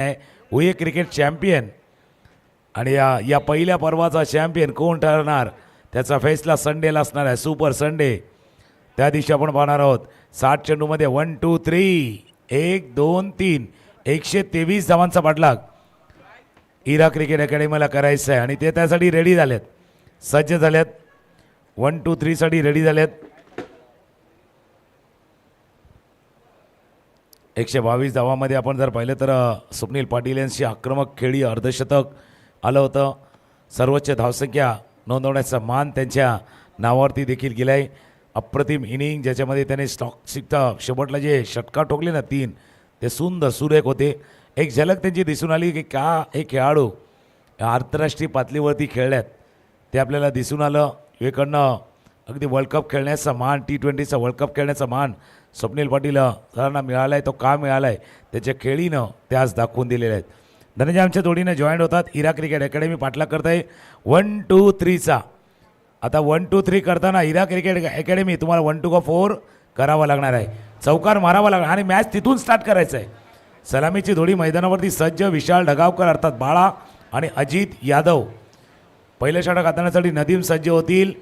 हुई cricket champion आणि या पहिल्या पर्वाचा चॅम्पियन कोण ठरणार त्याचा फैसला संडेला असणार आहे. सुपर संडे त्या दिवशी आपण पाहणार आहोत. 60 चेंडूमध्ये 1 2 3 1 2 3 123 धावांचा पाठलाग इरा क्रिकेट अकॅडमीला करायचं आहे आणि ते त्यासाठी रेडी झालेत, सज्ज झालेत. 1 2 3 साठी रेडी झालेत. 122 धावामध्ये आपण जर पाहिलं तर स्वप्नील पाटील यांची आक्रमक खेळी अर्धशतक आलं होतं. सर्वोच्च धावसंख्या नोंदवण्याचा मान त्यांच्या नावावरती देखील गेला आहे. अप्रतिम इनिंग ज्याच्यामध्ये त्याने स्टॉकशिकता शेवटला जे षटकार ठोकले ना 3 ते सुंदर सुरेख होते. एक झलक त्यांची दिसून आली की का हे खेळाडू आंतरराष्ट्रीय पातळीवरती खेळल्यात ते आपल्याला दिसून आलं. इकडनं अगदी वर्ल्ड कप खेळण्याचा मान T20चा वर्ल्ड कप खेळण्याचा मान स्वप्नील पाटील सरांना मिळाला आहे. तो का मिळाला आहे त्याच्या खेळीनं ते आज दाखवून दिलेले आहेत. धनंजय आमच्या जोडीनं जॉईंट होतात. इरा क्रिकेट अकॅडमी पाठलाग करत आहे 1 2 3चा. आता 1 2 3 करताना इरा क्रिकेट अकॅडमी तुम्हाला 1 2 4 करावा लागणार आहे. चौकार मारावा लागणार आणि मॅच तिथून स्टार्ट करायचं आहे. सलामीची जोडी मैदानावरती सज्ज. विशाल ढगावकर अर्थात बाळा आणि अजित यादव. पहिलं षटक हाताळण्यासाठी नदीम सज्ज होतील.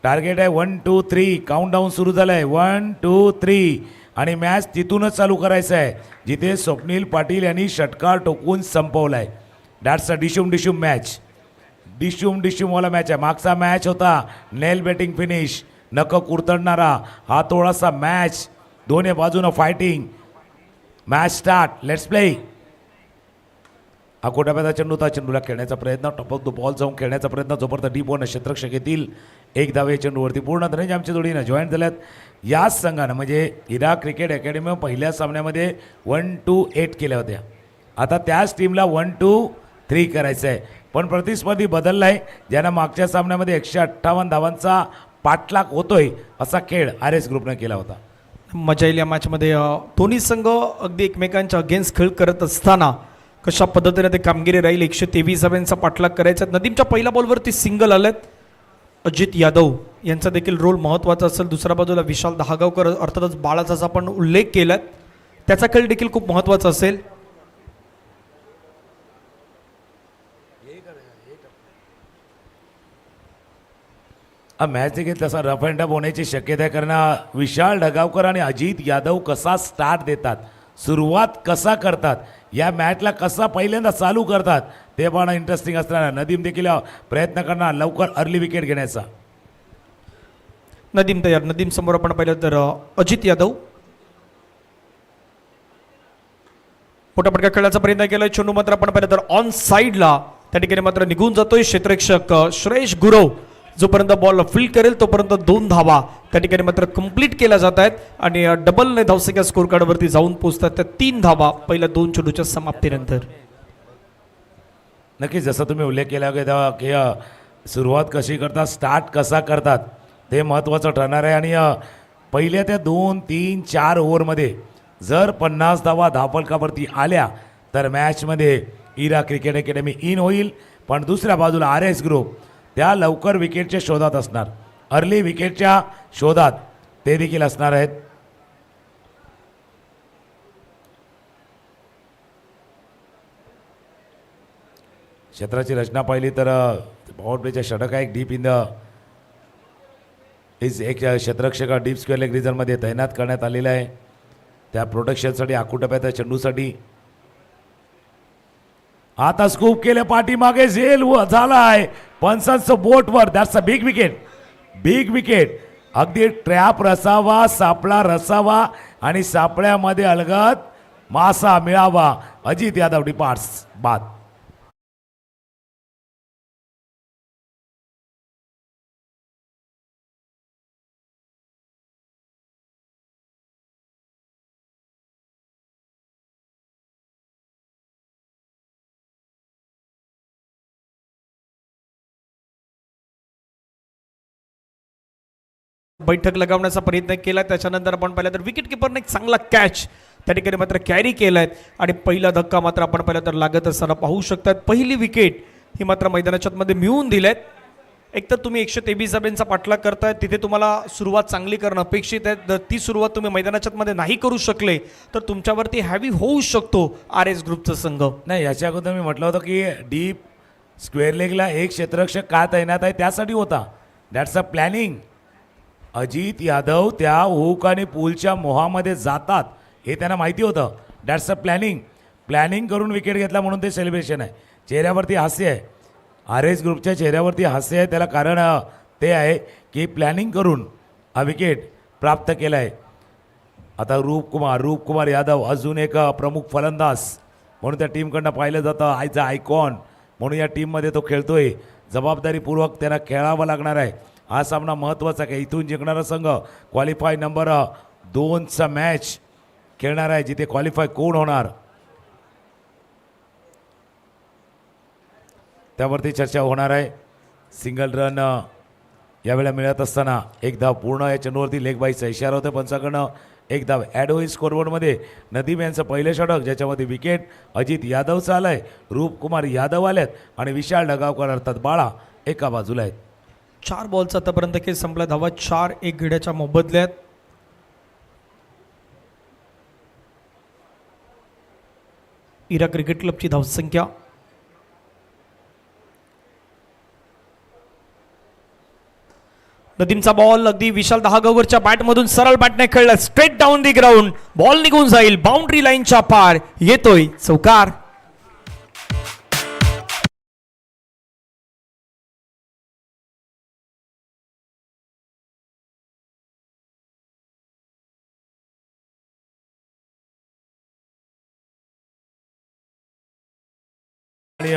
टार्गेट आहे 1 2 3. काउंटडाऊन सुरू झालं आहे 1 2 3 आणि मॅच तिथूनच चालू करायचं आहे जिथे स्वप्नील पाटील यांनी षटकार टोकून संपवला आहे. That's a dishoom dishoom match. डिशूमवाला मॅच आहे. मागचा मॅच होता नेल बेटिंग फिनिश, नख कुरतडणारा हातोडाचा मॅच, दोन्ही बाजूनं fighting. Match start. Let's play. हा कोटाप्याचा चेंडू होता. चेंडूला खेळण्याचा प्रयत्न, टॉप ऑफ द बॉल जाऊन खेळण्याचा प्रयत्न, जोपर्यंत डीप वन क्षेत्ररक्षक येतील. एक धाव या चेंडूवरती पूर्ण. धनंजय आमच्या जोडीनं जॉईन झाल्यात. याच संघानं म्हणजे इरा क्रिकेट अकॅडमी पहिल्या सामन्यामध्ये 1 2 8 केल्या होत्या. आता त्याच टीमला 1 2 3 करायचं आहे. पण प्रतिस्पर्धी बदलला आहे. ज्यानं मागच्या सामन्यामध्ये 158 धावांचा पाठलाग होतोय असा खेळ RS ग्रुपनं केला होता. मजा येईल या मॅचमध्ये. दोन्ही संघ अगदी एकमेकांच्या अगेन्स्ट खेळ करत असताना कशा पद्धतीने ते कामगिरी राहील. 123 धावांचा पाठलाग करायचा. नदीमच्या पहिल्या बॉलवरती सिंगल आलेत. अजित यादव यांचा देखील रोल महत्त्वाचा असेल. दुसऱ्या बाजूला विशाल दहागावकर अर्थातच बाळाचा आपण उल्लेख केला त्याचा खेळ देखील खूप महत्त्वाचा असेल. हा मॅच देखील तसा रफ अँड टफ होण्याची शक्यता आहे. कारण विशाल ढगावकर आणि अजित यादव कसा स्टार्ट देतात, सुरुवात कसा करतात, या मॅचला कसा पहिल्यांदा चालू करतात ते पण इंटरेस्टिंग असणार. नदीम देखील प्रयत्न करणार लवकर अर्ली विकेट घेण्याचा. नदीम तयार. नदीम समोर आपण पाहिलं तर अजित यादव मोठ्या पटका खेळण्याचा प्रयत्न केला. चेंडू मात्र आपण पाहिलं तर ऑन साईडला त्या ठिकाणी मात्र निघून जातोय. क्षेत्ररक्षक श्रेयश गुरव जोपर्यंत बॉल फील्ड करेल तोपर्यंत 2 धावा त्या ठिकाणी मात्र कंप्लीट केल्या जात आहेत आणि डबल धावसंख्या स्कोर कार्डवरती जाऊन पोहोचतात. त्या 3 धावा पहिल्या 2 चेंडूच्या समाप्तीनंतर. नक्कीच जसं तुम्ही उल्लेख केला की सुरुवात कशी करतात, स्टार्ट कसा करतात ते महत्त्वाचं ठरणार आहे. आणि पहिल्या त्या 2 3 4 ओव्हरमध्ये जर 50 धावा धावफलकावरती आल्या तर मॅचमध्ये इरा क्रिकेट अकॅडमी इन होईल. पण दुसऱ्या बाजूला RS ग्रुप त्या लवकर विकेटच्या शोधात असणार. अर्ली विकेटच्या शोधात ते देखील असणार आहेत. क्षेत्राची रचना पाहिली तर पॉवर प्लेच्या षटक आहे. डीप इन द एक क्षेत्ररक्षक डीप स्क्वेअर लेग रिजनमध्ये तैनात करण्यात आलेला आहे त्या प्रोटेक्शनसाठी, आकुटप्याच्या चेंडूसाठी. आता स्कूप केले पाठीमागे झेल झालाय पंचांचं बोटवर. That's a big wicket. Big wicket. अगदी ट्रॅप रसावा, सापळा रसावा आणि सापळ्यामध्ये अलगद मासा मिळावा. अजित यादव डिपार्ट्स बाद. बैठक लगावण्याचा प्रयत्न केला. त्याच्यानंतर आपण पाहिलं तर विकेट किपरने एक चांगला कॅच त्या ठिकाणी मात्र कॅरी केलाय आणि पहिला धक्का मात्र आपण पाहिलं तर लागत असताना पाहू शकतात. पहिली विकेट ही मात्र मैदानाच्या मध्ये मिळवून दिलेत. एक तर तुम्ही 123 धाब्यांचा पाठलाग करताय, तिथे तुम्हाला सुरुवात चांगली करणं अपेक्षित आहे. जर ती सुरुवात तुम्ही मैदानाच्या मध्ये नाही करू शकले तर तुमच्यावरती हॅवी होऊ शकतो आर एस ग्रुपचा संघ. नाही, याच्या अगोदर मी म्हटलं होतं की डीप स्क्वेअर लेगला एक क्षेत्ररक्षक का तैनात आहे त्यासाठी होता. That's a planning. Ajit Yadav त्या हुक आणि पूलच्या मोहामध्ये जातात हे त्यांना माहिती होतं. दॅट्स अ प्लॅनिंग करून विकेट घेतला म्हणून ते सेलिब्रेशन आहे. चेहऱ्यावरती हास्य आहे. आर एस ग्रुपच्या चेहऱ्यावरती हास्य आहे. त्याला कारण ते आहे की प्लॅनिंग करून हा विकेट प्राप्त केला आहे. आता रूपकुमार यादव अजून एक प्रमुख फलंदाज म्हणून त्या टीमकडनं पाहिलं जातं. आयचा आयकॉन म्हणून या टीममध्ये तो खेळतोय. जबाबदारीपूर्वक त्यांना खेळावं लागणार आहे. हा सामना महत्त्वाचा आहे. इथून जिंकणारा संघ क्वालिफाय नंबर 2चा मॅच खेळणार आहे, जिथे क्वालिफाय कोण होणार त्यावरती चर्चा होणार आहे. सिंगल रन यावेळेला मिळत असताना एक धाव पूर्ण या चेंडूवरती लेग बाईचा इशारा होता पंचाकडनं. एक धाव ॲड होईल स्कोरबोर्डमध्ये. नदीम यांचं पहिलं षटक ज्याच्यामध्ये विकेट अजित यादवचं आलं आहे. रूपकुमार यादव आलेत आणि विशाल ढगावकर अर्थात बाळा एका बाजूला आहेत. 4 बॉलचा आतापर्यंत खेळ संपला. धावा 4-1 घेड्याच्या मोबदल्यात. इरा क्रिकेट क्लबची धावसंख्या नदीमचा बॉल अगदी विशाल दहागवरच्या बॅटमधून सरळ बॅटने खेळला. Straight down the ground. Ball निघून जाईल बाउंड्री लाईनच्या पार. येतोय चौकार. आणि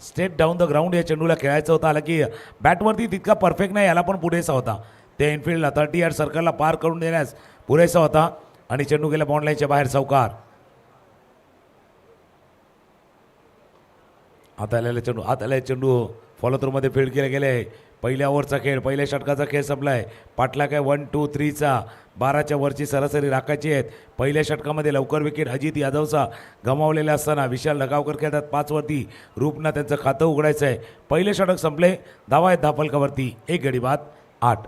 स्टेट डाऊन द ग्राउंड या चेंडूला खेळायचं होतं. आला की बॅटवरती तितका परफेक्ट नाही, याला पण पुरेसा होता. ते इनफिल्डला 30 यार्ड सर्कलला पार करून देण्यास पुरेसा होता आणि चेंडू गेला बॉन्ड लाईनच्या बाहेर. चौकार. आता आलेला चेंडू फॉलो थ्रूमध्ये फील्ड केले गेले. पहिल्या ओव्हरचा खेळ, पहिल्या षटकाचा खेळ संपलाय. पाटला काय 1, 2, 3चा 12च्या वरची सरासरी राखायची आहेत. पहिल्या षटकामध्ये लवकर विकेट अजित यादवचा गमावलेला असताना विशाल ढगावकर खेळतात 5 वरती. रूपनं त्यांचं खातं उघडायचं आहे. पहिले षटक संपले. धावा आहेत धापलकावरती. एक गडी बाद 8.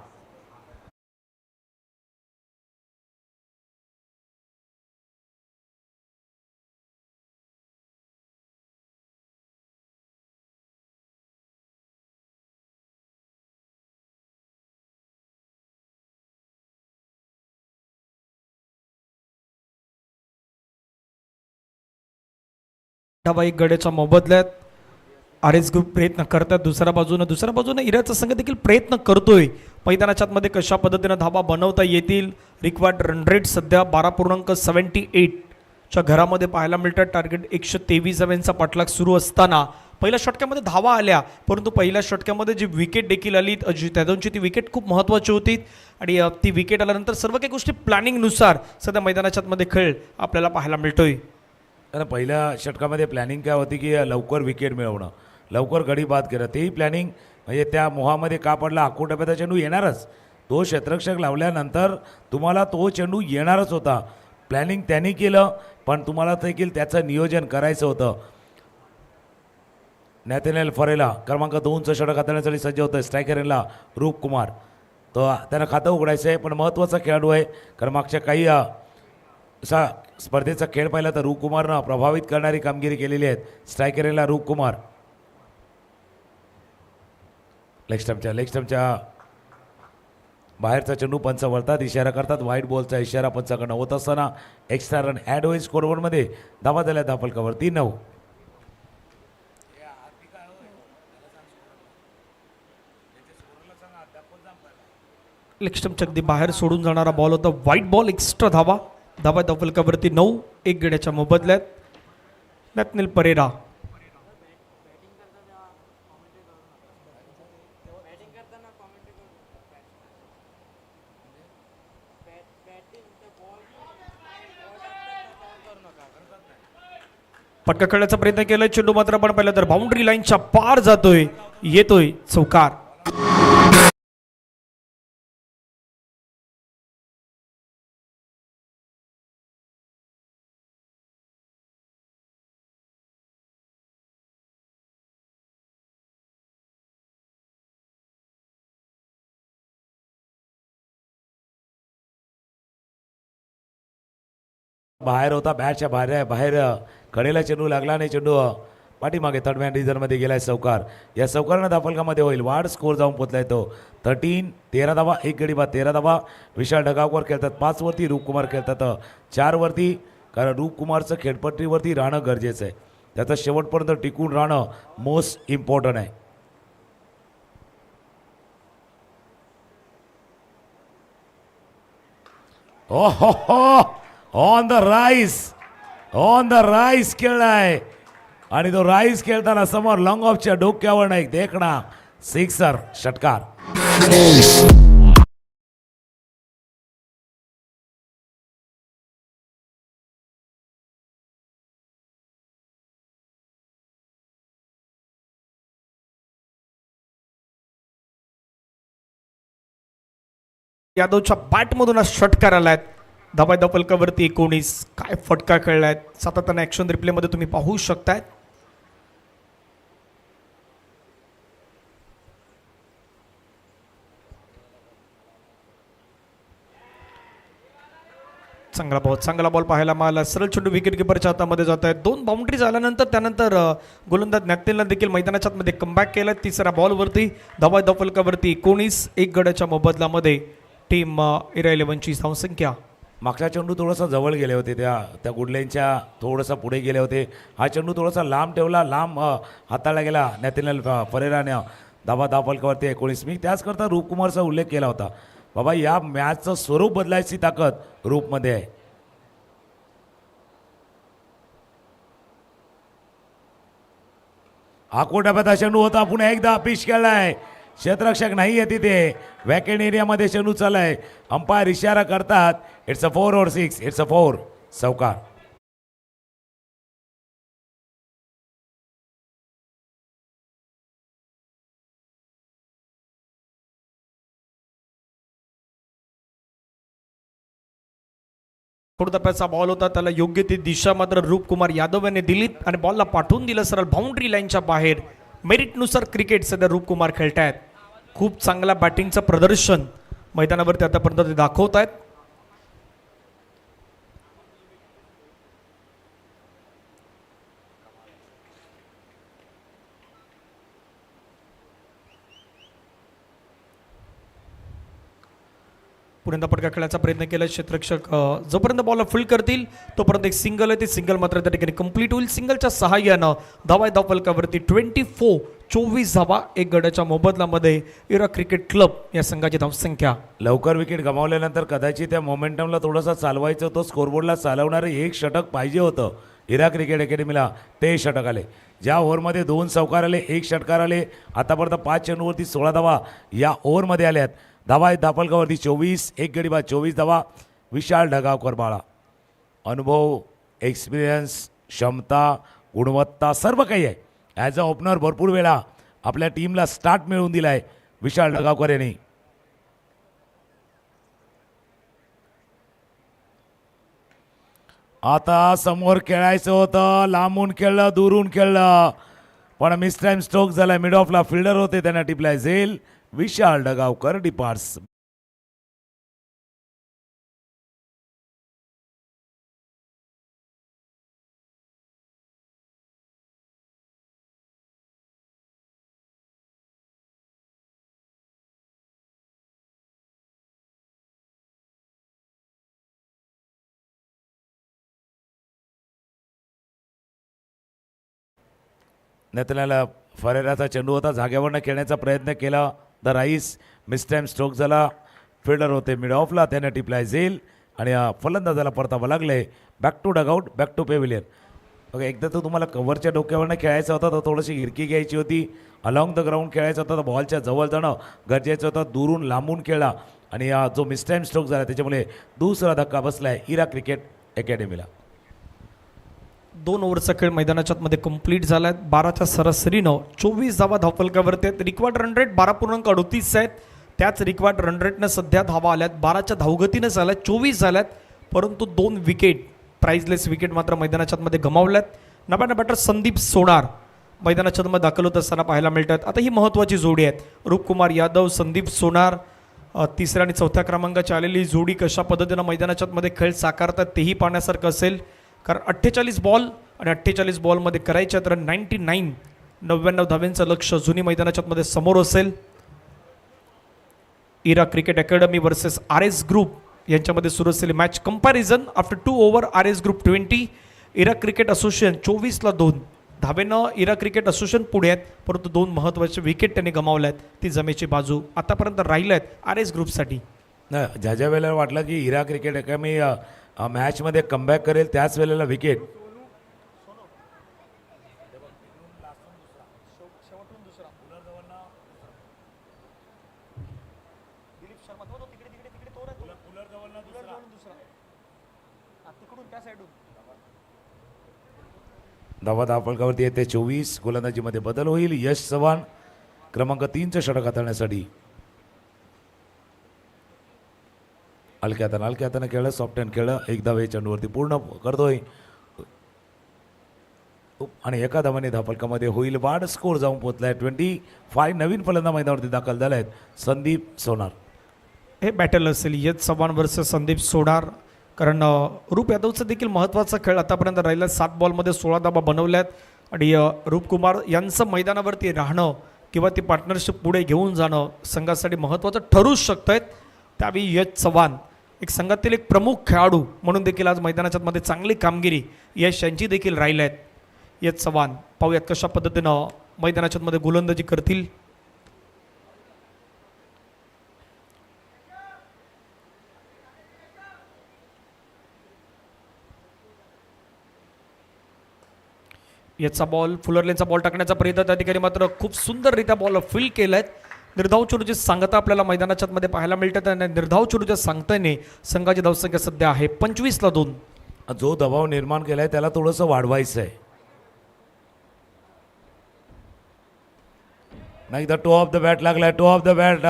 धावा 1 गड्याच्या मोबदल्यात. आर एस ग्रुप प्रयत्न करतात. दुसऱ्या बाजूनं इराचा संघ देखील प्रयत्न करतोय. मैदानाच्या आतमध्ये कशा पद्धतीनं धावा बनवता येतील. रिक्वायर्ड रन रेट सध्या 12.78 च्या घरामध्ये पाहायला मिळतात. टार्गेट 123 धाव्यांचा पाठलाग सुरू असताना पहिल्या षटक्यामध्ये धावा आल्या, परंतु पहिल्या षटक्यामध्ये जी विकेट देखील आली अजित यादवची, ती विकेट खूप महत्त्वाची होती. आणि ती विकेट आल्यानंतर सर्व काही गोष्टी प्लॅनिंगनुसार सध्या मैदानाच्या आतमध्ये खेळ आपल्याला पाहायला मिळतोय. कारण पहिल्या षटकामध्ये प्लॅनिंग काय होती की लवकर विकेट मिळवणं, लवकर गडी बाद करणं. तेही प्लॅनिंग म्हणजे त्या मोहामध्ये का पडला. आखूड डब्याचा चेंडू येणारच. तो क्षेत्ररक्षक लावल्यानंतर तुम्हाला तो चेंडू येणारच होता. प्लॅनिंग त्यांनी केलं, पण तुम्हाला देखील त्याचं नियोजन करायचं होतं. नॅथनेल फरेला क्रमांक 2चं षटक हाताळण्यासाठी सज्ज होतं. स्ट्रायकरला रूपकुमार, तो त्यांना खातं उघडायचं आहे, पण महत्त्वाचा खेळाडू आहे. कारण मागच्या काही असा स्पर्धेचा खेळ पाहिला तर रूपकुमारनं प्रभावित करणारी कामगिरी केलेली आहे. स्ट्रायकरला रूपकुमार लेग स्टम्पच्या बाहेरचा चेंडू पंच वळतात, इशारा करतात. व्हाईट बॉलचा इशारा पंचाकडनं होत असताना एक्स्ट्रा रन ॲड होईल स्कोरबोर्डमध्ये. धावा झाल्या धापलकावरती 9. लेग स्टंपच्या अगदी बाहेर सोडून जाणारा बॉल होता. White ball. एक्स्ट्रा धावा धापलकावरती 9. 1 गड्याच्या मोबदल्यात. नॅथनेल परेरा पटका खेळण्याचा प्रयत्न केलाय. चेंडू मात्र आपण पाहिलं तर बाउंड्री लाईनच्या पार जातोय. येतोय चौकार. बाहेर होता, बॅटच्या बाहेर बाहेर कडेला चेंडू लागला आणि चेंडू पाठीमागे थर्ड मॅन रिझनमध्ये गेलाय सौकार. या सौकारनं दाफलकामध्ये होईल वाढ, स्कोर जाऊन पोचलाय तो 13 धावा, एक गडी बाद 13 धावा. विशाल ढगावकर खेळतात 5 वरती, रूपकुमार खेळतात 4 वरती, कारण रूपकुमारचं खेळपट्टीवरती राहणं गरजेचं आहे. त्याचं शेवटपर्यंत टिकून राहणं मोस्ट इम्पॉर्टंट आहे. हो हो हो, ऑन द राईस खेळलाय आणि तो राईस खेळताना समोर लॉंग ऑफच्या डोक्यावर नाही देखणा सिक्सर षटकार. यादवच्या बॅटमधून आज षटकार आलाय. धाबाय फलकावरती 19. काय फटका खेळलाय, सातत्याने ऍक्शन रिप्लेमध्ये तुम्ही पाहू शकताय. चांगला बॉल पाहायला मिळाला. सरळ चेंडू विकेट किपरच्या हातामध्ये जात आहे. 2 बाउंड्री झाल्यानंतर त्यानंतर गोलंदाज नॅथनला देखील मैदानाच्या आतमध्ये कमबॅक केला. तिसऱ्या बॉलवरती धावा फलकावरती 19. एक गड्याच्या मोबदल्यामध्ये टीम इरा-11ची धावसंख्या. मागचा चेंडू थोडासा जवळ गेले होते, त्या गुडलेनच्या थोडासा पुढे गेले होते. हा चेंडू थोडासा लांब ठेवला, लांब हाताळला गेला नॅथनल फरेराने. धावा फलकावरती 19. मी त्याचकरता रूपकुमारचा उल्लेख केला होता. बाबा या मॅचचं स्वरूप बदलायची ताकद रूपमध्ये आहे. आकोटाप्यात चेंडू होता, पुन्हा एकदा पिच खेळलाय. क्षेत्ररक्षक नाही आहे तिथे, वॅकेंट एरियामध्ये चेंडू चाललाय. अंपायर इशारा करतात it's a 4 or 6. It's a 4. सौकार. टप्प्याचा बॉल होता, त्याला योग्य ती दिशा मात्र रूपकुमार यादव यांनी दिली आणि बॉलला पाठवून दिलं सरळ बाउंड्री लाईनच्या बाहेर. मेरिटनुसार क्रिकेट सध्या रूपकुमार खेळतायत. खूप चांगला बॅटिंगचं प्रदर्शन मैदानावरती आतापर्यंत ते दाखवत आहेत. पुढे पटका खेळायचा प्रयत्न केला क्षेत्ररक्षक. जोपर्यंत बॉल फील्ड करतील तोपर्यंत एक सिंगल आहे, ते सिंगल मात्र त्या ठिकाणी कंप्लीट होईल. सिंगलच्या सहाय्यानं धावा फलकावरती 24 धावा एक गड्याच्या मोबदल्यामध्ये इरा क्रिकेट क्लब या संघाची धावसंख्या. लवकर विकेट गमावल्यानंतर कदाचित त्या मोमेंटमला थोडासा चालवायचं होतं. स्कोरबोर्डला चालवणारे एक षटक पाहिजे होतं इरा क्रिकेट अकॅडमीला. ते षटक आले. ज्या ओव्हरमध्ये 2 चौकार आले, 1 षटकार आले. आतापर्यंत 5 चेंडूवरती 16 धावा या ओव्हरमध्ये आल्यात. धावा फलकावरती 24. एक गडी बाद 24 धावा. विशाल ढगावकर बाळा, अनुभव, एक्सपिरियन्स, क्षमता, गुणवत्ता सर्व काही आहे. ॲज अ ओपनर भरपूर वेळा आपल्या टीमला स्टार्ट मिळवून दिला आहे विशाल ढगावकर यांनी. आता समोर खेळायचं होतं, लांबून खेळलं, दुरून खेळलं, पण मिस टाइम स्ट्रोक झाला. मिड ऑफला फिल्डर होते, त्यांना टिपलाय झेल. विशाल ढगावकर डिपार्ट्स. नेतन्याला फरेराचा चेंडू होता, जागेवरनं खेळण्याचा प्रयत्न केला. द राईस मिस टाइम स्ट्रोक झाला. फिल्डर होते मिड ऑफला, त्याने टिपलाय झेल आणि फलंदाजाला परतावं लागले. Back to dugout, back to pavilion. Okay, एकदा तर तुम्हाला कव्हरच्या डोक्यावरनं खेळायचं होतं तर थोडीशी हिरकी घ्यायची होती. अलॉंग द ग्राउंड खेळायचं होतं तर बॉलच्या जवळ जाणं गरजेचं होतं. दुरून लांबून खेळला आणि जो मिस टाइम स्ट्रोक झाला त्याच्यामुळे दुसरा धक्का बसलाय इरा क्रिकेट अकॅडमीला. 2 ओव्हरचा खेळ मैदानाच्या आतमध्ये कंप्लीट झाला आहे. 12च्या सरासरीनं 24 धावा धावफलकावरती आहेत. रिक्वायर्ड रन रेट 12.38 आहेत. त्याच रिक्वायर्ड रन रेटनं सध्या धावा आल्यात 12च्या धावगतीनं झाल्यात, 24 झाल्यात. परंतु 2 विकेट, प्राइजलेस विकेट मात्र मैदानाच्या आतमध्ये गमावल्यात. नव्यानं बॅटर संदीप सोनार मैदानाच्या आतमध्ये दाखल होत असताना पाहायला मिळतात. आता ही महत्त्वाची जोडी आहेत, रूपकुमार यादव, संदीप सोनार. तिसऱ्या आणि चौथ्या क्रमांकाची आलेली जोडी कशा पद्धतीनं मैदानाच्या मध्ये खेळ साकारतात तेही पाहण्यासारखं असेल. कारण 48 बॉल आणि 48 बॉलमध्ये करायच्या तर 99 धाव्यांचं लक्ष जुनी मैदानाच्या मध्ये समोर असेल. Ira cricket academy versus R S group यांच्यामध्ये सुरू असलेली match comparison after 2 over R S group 20, Ira cricket association 24-2 धावेनं इरा क्रिकेट असोसिएशन पुढे आहेत, परंतु 2 महत्त्वाचे विकेट त्यांनी गमावल्या आहेत. ती जमेची बाजू आतापर्यंत राहिल्या आहेत आर एस ग्रुपसाठी. नाही, ज्या ज्या वेळेला वाटलं की इरा क्रिकेट अकॅडमी मॅचमध्ये कमबॅक करेल त्याच वेळेला विकेट. धावा धावफलकावरती येते 24. गोलंदाजीमध्ये बदल होईल. यश चव्हाण क्रमांक 3चं षटक हाताळण्यासाठी. हलक्या हातानं खेळलं, सॉफ्ट हँड खेळलं. एक धाव हे चेंडूवरती पूर्ण करतोय आणि एका धावाने धावफलकामध्ये होईल वाढ. स्कोर जाऊन पोहोचलाय 25. नवीन फलंदाज मैदानावरती दाखल झाले आहेत संदीप सोनार. हे बॅटल असेल यश चव्हाण वर्सेस संदीप सोनार. कारण रूप यादवचं देखील महत्त्वाचा खेळ आतापर्यंत राहिला. 7 बॉलमध्ये 16 धावा बनवल्यात आणि रूपकुमार यांचं मैदानावरती राहणं किंवा ती पार्टनरशिप पुढे घेऊन जाणं संघासाठी महत्त्वाचं ठरूच शकतं आहेत. त्यावेळी यश चव्हाण एक संघातील एक प्रमुख खेळाडू म्हणून देखील आज मैदानाच्या मध्ये चांगली कामगिरी यश यांची देखील राहिल्या आहेत. यश चव्हाण पाहूयात कशा पद्धतीनं मैदानाच्या मध्ये गोलंदाजी करतील. याचा बॉल फुलरलेनचा बॉल टाकण्याचा प्रयत्न त्या ठिकाणी मात्र खूप सुंदररित्या बॉल फील केलाय. निर्धाव चुरूची सांगता आपल्याला मैदानाच्या मध्ये पाहायला मिळतात आणि निर्धाव चुरूच्या सांगतेने संघाची धावसंख्या सध्या आहे 25-2. जो दबाव निर्माण केलाय त्याला थोडंसं वाढवायचं आहे. नाही तर टो ऑफ द बॅट लागलाय. टो ऑफ द बॅट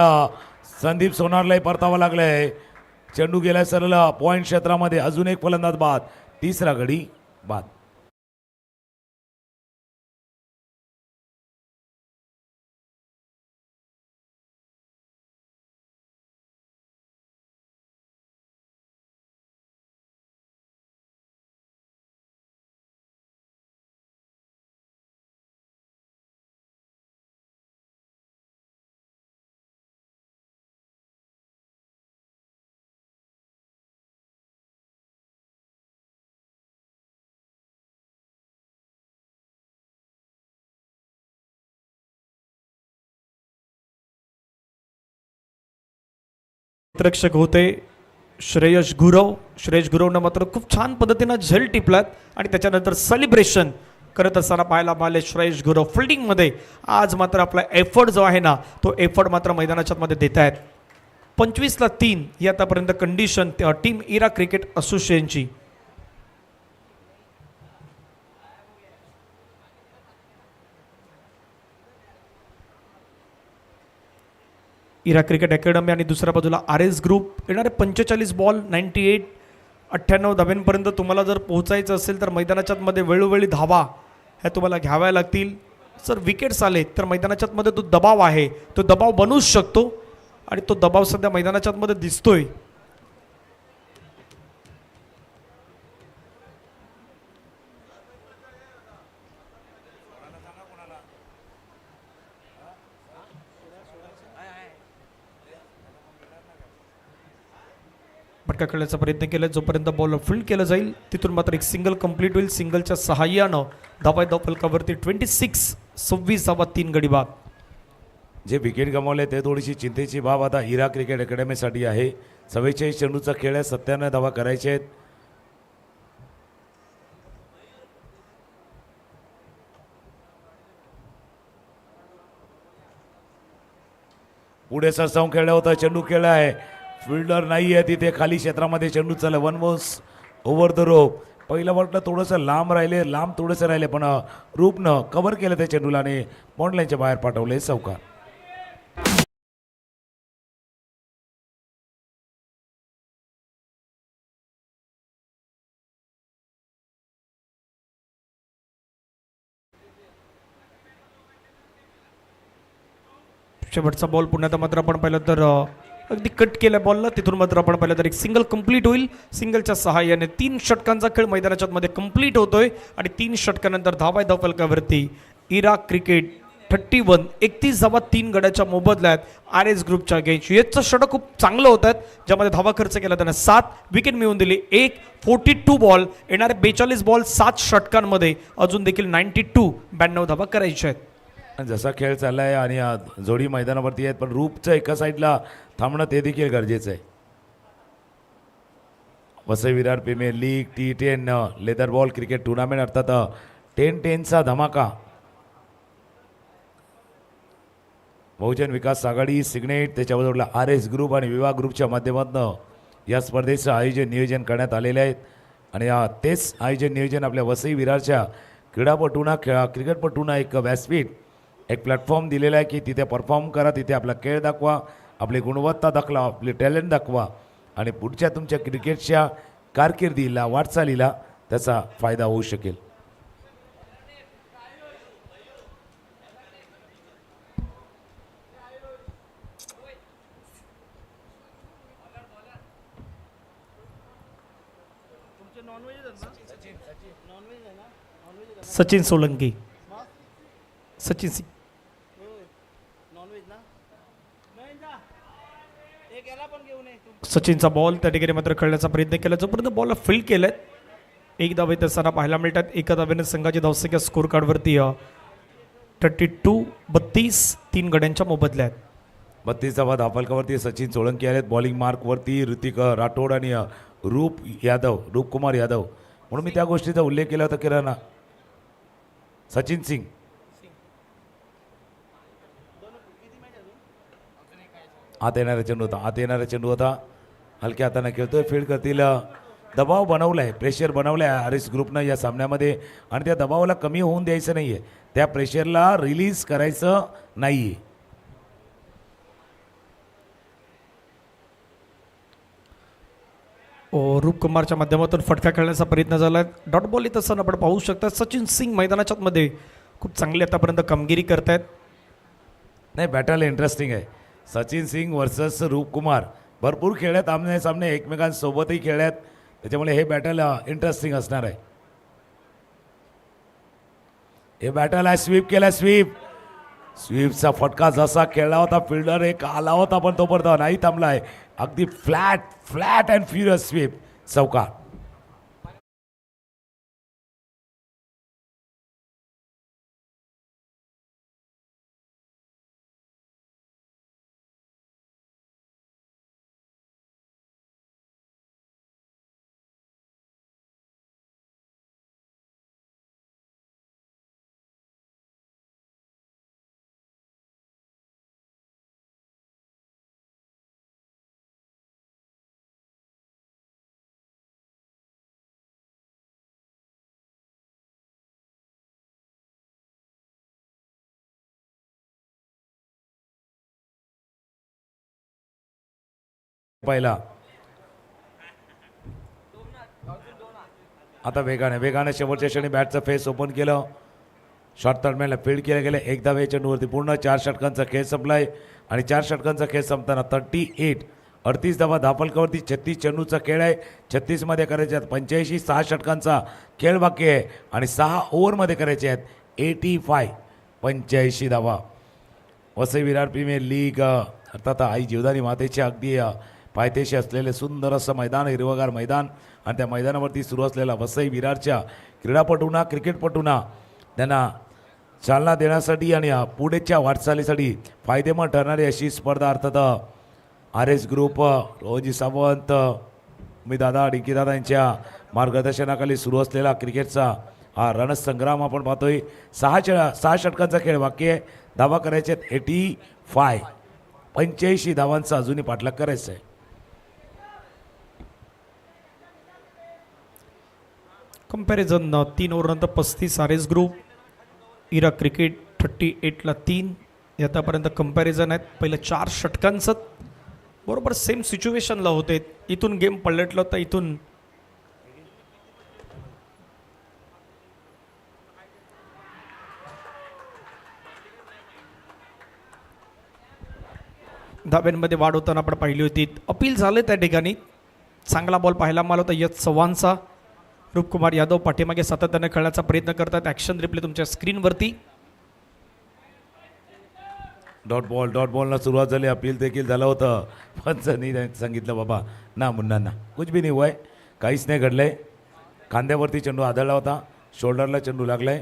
संदीप सोनारलाही परतावा लागलाय. चेंडू गेलाय सरळ पॉइंट क्षेत्रामध्ये. अजून एक फलंदाज बाद. तिसरा गडी बाद. रक्षक होते श्रेयस गुरवनं मात्र खूप छान पद्धतीनं झेल टिपलात आणि त्याच्यानंतर सेलिब्रेशन करत असताना पाहायला मिळाले श्रेयस गुरव. फिल्डिंगमध्ये आज मात्र आपला एफर्ट जो आहे ना तो एफर्ट मात्र मैदानाच्या मध्ये देत आहेत. 25-3 ही आतापर्यंत कंडिशन टीम इरा क्रिकेट असोसिएशनची. इरा क्रिकेट अकॅडमी आणि दुसऱ्या बाजूला आर एस ग्रुप. येणारे 45 बॉल 98 धाव्यांपर्यंत तुम्हाला जर पोहोचायचं असेल तर मैदानाच्या मध्ये वेळोवेळी धावा ह्या तुम्हाला घ्याव्या लागतील. जर विकेट्स आले तर मैदानाच्या मध्ये तो दबाव आहे तो दबाव बनूच शकतो आणि तो दबाव सध्या मैदानाच्या मध्ये दिसतोय. फटका खेळण्याचा प्रयत्न केला. जोपर्यंत बॉल फील्ड केलं जाईल तिथून मात्र एक सिंगल कंप्लीट होईल. सिंगलच्या सहाय्यानं धाव फलकावरती 26 धावा 3 गडी बाद. जे विकेट गमावले ते थोडीशी चिंतेची बाब आता इरा क्रिकेट अकॅडमीसाठी आहे. 44 चेंडूचा खेळ आहे. 97 धावा करायचे आहेत. पुढे सरसावून खेळला होता. चेंडू खेळला आहे. फिल्डर नाही आहे तिथे खाली क्षेत्रामध्ये. चेंडू चालला 1 बॉल्स ओव्हर द रोप. पहिलं वाटलं थोडंसं लांब थोडंसं राहिले पण रूपनं कव्हर केलं त्या चेंडूला आणि पॉइंट लाईनच्या बाहेर पाठवले. चौकार. शेवटचा बॉल पुण्यात मात्र आपण पाहिलं तर अगदी कट केल्या बॉलला. तिथून मात्र आपण पाहिलं तर एक सिंगल कंप्लीट होईल. सिंगलच्या सहाय्याने 3 षटकांचा खेळ मैदानाच्या मध्ये कंप्लीट होतोय आणि 3 षटकानंतर धावा धाव फलकावरती इराक क्रिकेट 31 31 धावा 3 गड्याच्या मोबदल्यात आर एस ग्रुपच्या अगेन्स्ट. युएसचं षटक खूप चांगलं होत आहेत, ज्यामध्ये धावा खर्च केला त्यानं 7 विकेट मिळवून दिली. 42 बॉल येणारे 42 बॉल 7 षटकांमध्ये अजून देखील 92 धावा करायच्या आहेत. जसा खेळ चाललाय आणि जोडी मैदानावरती आहेत, पण रूपचं एका साईडला थांबणं ते देखील गरजेचं आहे. Vasai Virar premier league T10 leather ball cricket tournament अर्थात 10-10चा धमाका. बहुजन विकास आघाडी, सिग्नेट, त्याच्याबरोबर आर एस ग्रुप आणि विवाह ग्रुपच्या माध्यमातून या स्पर्धेचं नियोजन करण्यात आलेले आहेत. आणि तेच आयोजन नियोजन आपल्या वसई विरारच्या क्रीडापटूंना क्रिकेटपटूंना एक व्यासपीठ, एक प्लॅटफॉर्म दिलेला आहे की तिथे परफॉर्म करा, तिथे आपला खेळ दाखवा, आपली गुणवत्ता दाखवा, आपले टॅलेंट दाखवा आणि पुढच्या तुमच्या क्रिकेटच्या कारकिर्दीला वाटचालीला त्याचा फायदा होऊ शकेल. सचिन सोलंकी, सचिन सिंग, सचिनचा बॉल त्या ठिकाणी मात्र खेळण्याचा प्रयत्न केला, जोपर्यंत बॉलला फील्ड केलाय. एक धाव येत असताना पाहायला मिळतात. एका धावेने संघाची धावसंख्या स्कोर कार्डवरती 32 3 गड्यांच्या मोबदल्यात. 32 धावा धावफलकावरती सचिन सोळंकी आहेत. बॉलिंग मार्कवरती ऋतिक राठोड आणि रूपकुमार यादव. म्हणून मी त्या गोष्टीचा उल्लेख केला होता किराणा. सचिन सिंग आत येणारा चेंडू होता. हलक्या हाताने खेळतोय, फील्ड करतील. दबाव बनवलाय, प्रेशर बनवलाय आर एस ग्रुपनं या सामन्यामध्ये आणि त्या दबावाला कमी होऊन द्यायचं नाहीये, त्या प्रेशरला रिलीज करायचं नाहीये. रूपकुमारच्या माध्यमातून फटका खेळण्याचा प्रयत्न झाला. डॉट बॉल येत असताना आपण पाहू शकता सचिन सिंग मैदानाच्या मध्ये खूप चांगली आतापर्यंत कामगिरी करतायत. नाही, बॅटल इंटरेस्टिंग आहे. सचिन सिंग वर्सेस रूपकुमार भरपूर खेळल्यात, आमने सामने एकमेकांसोबतही खेळल्यात, त्याच्यामुळे हे बॅटल इंटरेस्टिंग असणार आहे. हे बॅटल आहे, स्वीप केला, स्वीपचा फटका जसा खेळला होता, फिल्डर एक आला होता पण तोपर्यंत नाही थांबला आहे. अगदी फ्लॅट अँड फ्युरियस स्वीप, चौकार. पहिला आता वेगाने शेवटच्या क्षणी बॅटचं फेस ओपन केलं. शॉर्ट दरम्यानला फील्ड केलं गेलं. एक धावे चेंडूवरती पूर्ण 4 षटकांचा खेळ संपलाय आणि 4 षटकांचा खेळ संपताना 38 धावा धावफलकावरती. 36 चेंडूचा खेळ आहे. 36 मध्ये करायचे आहेत 85. 6 षटकांचा खेळ बाकी आहे आणि 6 ओव्हरमध्ये करायचे आहेत 85 धावा. वसई विरार प्रीमियर लीग अर्थात आई जीवदानी मातेच्या अगदी पायथ्याशी असलेले सुंदर असं मैदान, हिरवगार मैदान आणि त्या मैदानावरती सुरू असलेला वसई विरारच्या क्रीडापटूंना, क्रिकेटपटूंना त्यांना चालना देण्यासाठी आणि पुढेच्या वाटचालीसाठी फायदेमंद ठरणारी अशी स्पर्धा अर्थात आर एस ग्रुप, रोजी सावंत, मी दादा डिंकीदादा यांच्या मार्गदर्शनाखाली सुरू असलेला क्रिकेटचा हा रणसंग्राम आपण पाहतोय. 6 षटकांचा खेळ बाकी आहे. धावा करायचे आहेत 85 धावांचा अजूनही पाठलाग करायचा आहे. कंपॅरिझन 3 ओव्हरनंतर 35 आर एस ग्रुप, इराक क्रिकेट 38ला 3 आतापर्यंत कंपॅरिझन आहेत. पहिलं 4 षटकांचं बरोबर सेम सिच्युएशनला होते. इथून गेम पलटलं तर इथून धाब्यांमध्ये वाढ होताना आपण पाहिली होती. अपील झाले त्या ठिकाणी. चांगला बॉल पाहायला मिळाला होता यश चव्हाणचा. रूपकुमार यादव पाठीमागे सातत्याने खेळण्याचा प्रयत्न करतात. ॲक्शन रिप्ले तुमच्या स्क्रीनवरती. डॉट बॉलला सुरुवात झाली. अपील देखील झालं होतं. पंचांनी सांगितलं बाबा ना मुन्नांना कुछ भी नाही हुआ है, काहीच नाही घडलंय. खांद्यावरती चेंडू आदळला होता. शोल्डरला चेंडू लागलाय.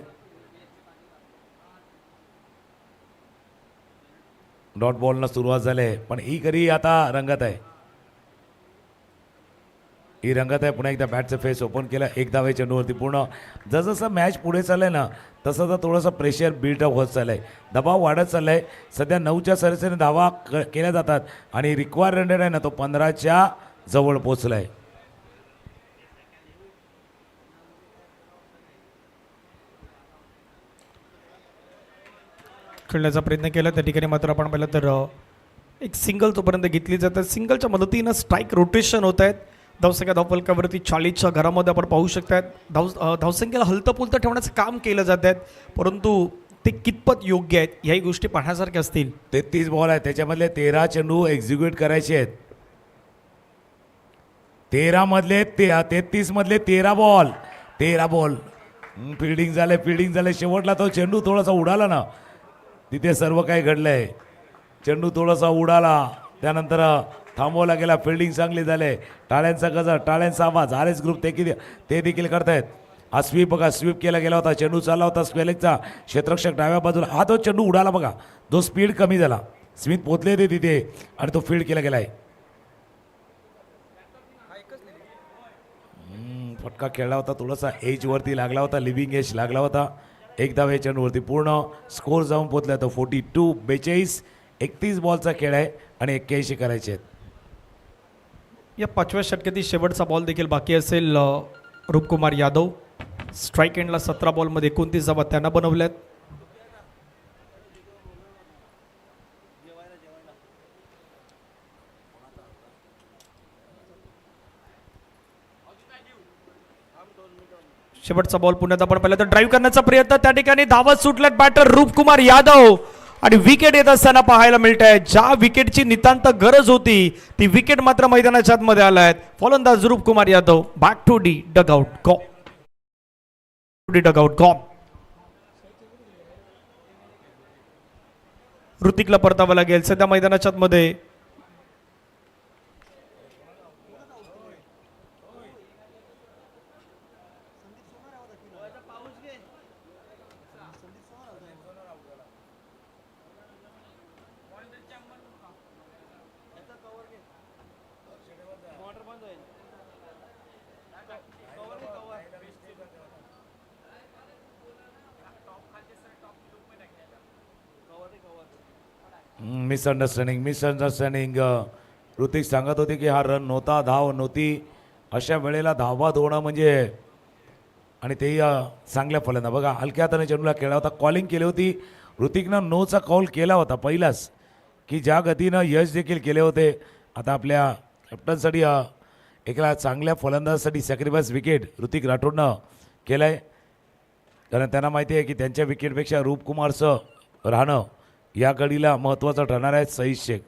डॉट बॉलनं सुरुवात झाली आहे, पण ही करी आता रंगत आहे. ही रंगत आहे. पुन्हा एकदा बॅटचं फेस ओपन केलं. एक धावे चेंडूवरती पूर्ण. जसं मॅच पुढे चाललंय ना तसं तर थोडंसं प्रेशर बिल्डअप होत चाललंय. दबाव वाढत चाललाय. सध्या 9च्या सरासरीने धावा केल्या जातात आणि रिक्वायर रन रेट आहे ना तो 15च्या जवळ पोचलाय. खेळण्याचा प्रयत्न केला त्या ठिकाणी. मात्र आपण पाहिलं तर एक सिंगल तोपर्यंत घेतली जातात. सिंगलच्या मदतीनं स्ट्राईक रोटेशन होत आहेत. धावसंख्या धावफलकावरती 40च्या घरामध्ये आपण पाहू शकतात. धावसंख्येला हलतपुलतं ठेवण्याचं काम केलं जात आहेत, परंतु ते कितपत योग्य आहेत ह्याही गोष्टी पाहण्यासारख्या असतील. 33 बॉल आहेत, त्याच्यामधले 13 चेंडू एक्झिक्यूट करायचे आहेत. 13 मधले 33 मधले 13 बॉल. फिल्डिंग झाले. शेवटला तो चेंडू थोडासा उडाला ना, तिथे सर्व काही घडलंय. चेंडू थोडासा उडाला, त्यानंतर थांबवला गेला. फिल्डिंग चांगली झाले. टाळ्यांचा गजर, टाळ्यांचा आवाज आरएस ग्रुप ते देखील करतायत. हा स्वीप बघा, स्वीप केला गेला होता. चेंडू चालला होता स्क्वेलेकचा. क्षेत्ररक्षक डाव्या बाजूला. हा तो चेंडू उडाला बघा. जो स्पीड कमी झाला. स्मिथ पोचले ते तिथे आणि तो फील्ड केला गेलाय. फटका खेळला होता. थोडासा एजवरती लागला होता. लिव्हिंग एज लागला होता. एक धावे चेंडूवरती पूर्ण. स्कोर जाऊन पोचला तो 42. 31 बॉलचा खेळ आहे आणि 81 करायचे आहेत. या 5व्या षटकातील शेवटचा बॉल देखील बाकी असेल. रूपकुमार यादव स्ट्राईक एंडला 17 बॉलमध्ये 29 धावा त्यांना बनवल्यात. शेवटचा बॉल पुण्यात आपण पाहिलं तर ड्राईव्ह करण्याचा प्रयत्न. त्या ठिकाणी धावत सुटल्यात बॅटर रूपकुमार यादव आणि विकेट येत असताना पाहायला मिळत आहे. ज्या विकेटची नितांत गरज होती ती विकेट मात्र मैदानाच्या आतमध्ये आलायत. फलंदाज Roopkumar Yadav. Back to the dugout गॉम. ऋतिकला परतावं लागेल सध्या मैदानाच्या आतमध्ये. मिसअंडरस्टँडिंग. ऋतिक सांगत होते की हा रन नव्हता, धाव नव्हती. अशा वेळेला धावा धोणं म्हणजे, आणि तेही चांगल्या फलंदा बघा. हलक्या हाताने चेंडूला खेळला होता. कॉलिंग केली होती. ऋतिकनं नोचा कॉल केला होता पहिलाच, की ज्या गतीनं यश देखील केले होते. आता आपल्या कॅप्टनसाठी एका चांगल्या फलंदाजासाठी सॅक्रिफाईस विकेट ऋतिक राठोडनं केलं आहे. कारण त्यांना माहिती आहे की त्यांच्या विकेटपेक्षा रूपकुमारचं राहणं या कडीला महत्त्वाचं ठरणार आहे. सईद शेख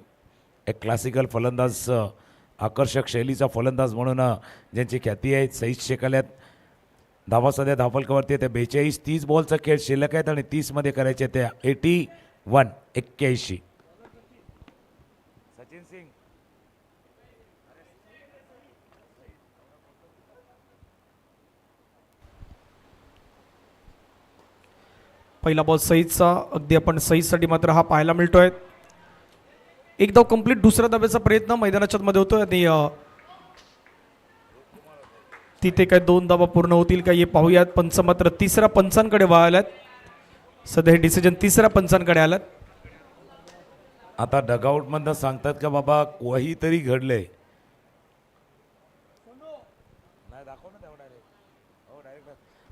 एक क्लासिकल फलंदाज, आकर्षक शैलीचा फलंदाज म्हणून ज्यांची ख्याती आहे. सईद शेख आल्यात. धावा सध्या धावफलकावरती आहे. 42. 30 बॉलचा खेळ शिल्लक आहेत आणि 30मध्ये करायचे ते 81. 81. सचिन सिंग. पहिला बॉल सईदचा. अगदी आपण सईदसाठी मात्र हा पाहायला मिळतोय. एक धाव कंप्लीट. दुसऱ्या धाब्याचा प्रयत्न मैदानाच्या मध्ये होतोय आणि तिथे काय 2 धावा पूर्ण होतील का हे पाहूयात. पंच मात्र तिसऱ्या पंचांकडे वळाल्यात. सध्या हे डिसिजन तिसऱ्या पंचांकडे आल्यात. आता डगआउटमधनं सांगतात का बाबा काहीतरी घडलंय.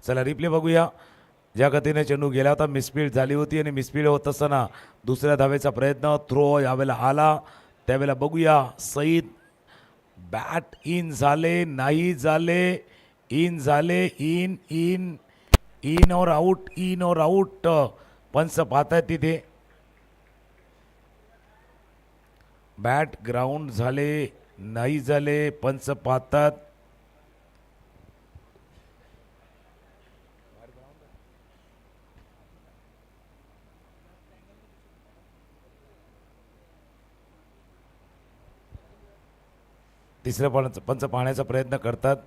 चला रिप्ले बघूया. ज्या गतीने चेंडू गेला होता, मिसफील्ड झाली होती आणि मिसफील्ड होत असताना दुसऱ्या धावेचा प्रयत्न. थ्रो यावेळेला आला. त्यावेळेला बघूया. सईद बॅट इन झाले, नाही झाले, इन झाले, इन और आउट. पंच पाहतायत तिथे. बॅट ग्राउंड झाले नाही झाले पंच पाहतात. तिसऱ्या पंच पाहण्याचा प्रयत्न करतात.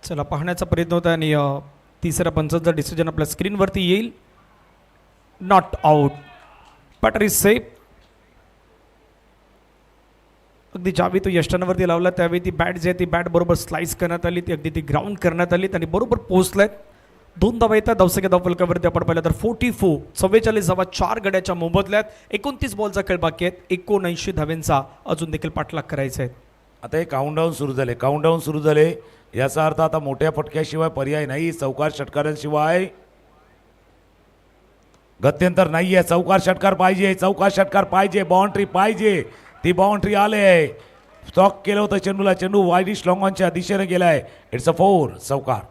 चला पाहण्याचा प्रयत्न होता आणि तिसऱ्या पंचाचा डिसिजन आपल्या स्क्रीनवरती येईल. Not out. Batter is safe. अगदी ज्यावेळी तो यष्टांवरती लावला त्यावेळी ती बॅट जी आहे ती बॅट बरोबर स्लाइस करण्यात आली, ती अगदी ती ग्राउंड करण्यात आली आणि बरोबर पोहोचल्यात. 2 धावा येतात धावसंख्या धावफलकावरती आपण पाहिलं तर 44. 44 धावा 4 गड्याच्या मोबदल्यात. 29 बॉलचा खेळ बाकी आहेत. 79 धाव्यांचा अजून देखील पाठलाग करायचा आहे. आता हे काउंटडाऊन सुरू झाले. याचा अर्थ आता मोठ्या फटक्याशिवाय पर्याय नाही. चौकार षटकारांशिवाय गत्यंतर नाहीये. चौकार षटकार पाहिजे. बाउंड्री पाहिजे. ती बाउंड्री आले. स्टॉक केलं होतं चेंडूला. चेंडू वाईडिश लॉंग ऑनच्या दिशेने गेलाय. It's a 4. चौकार.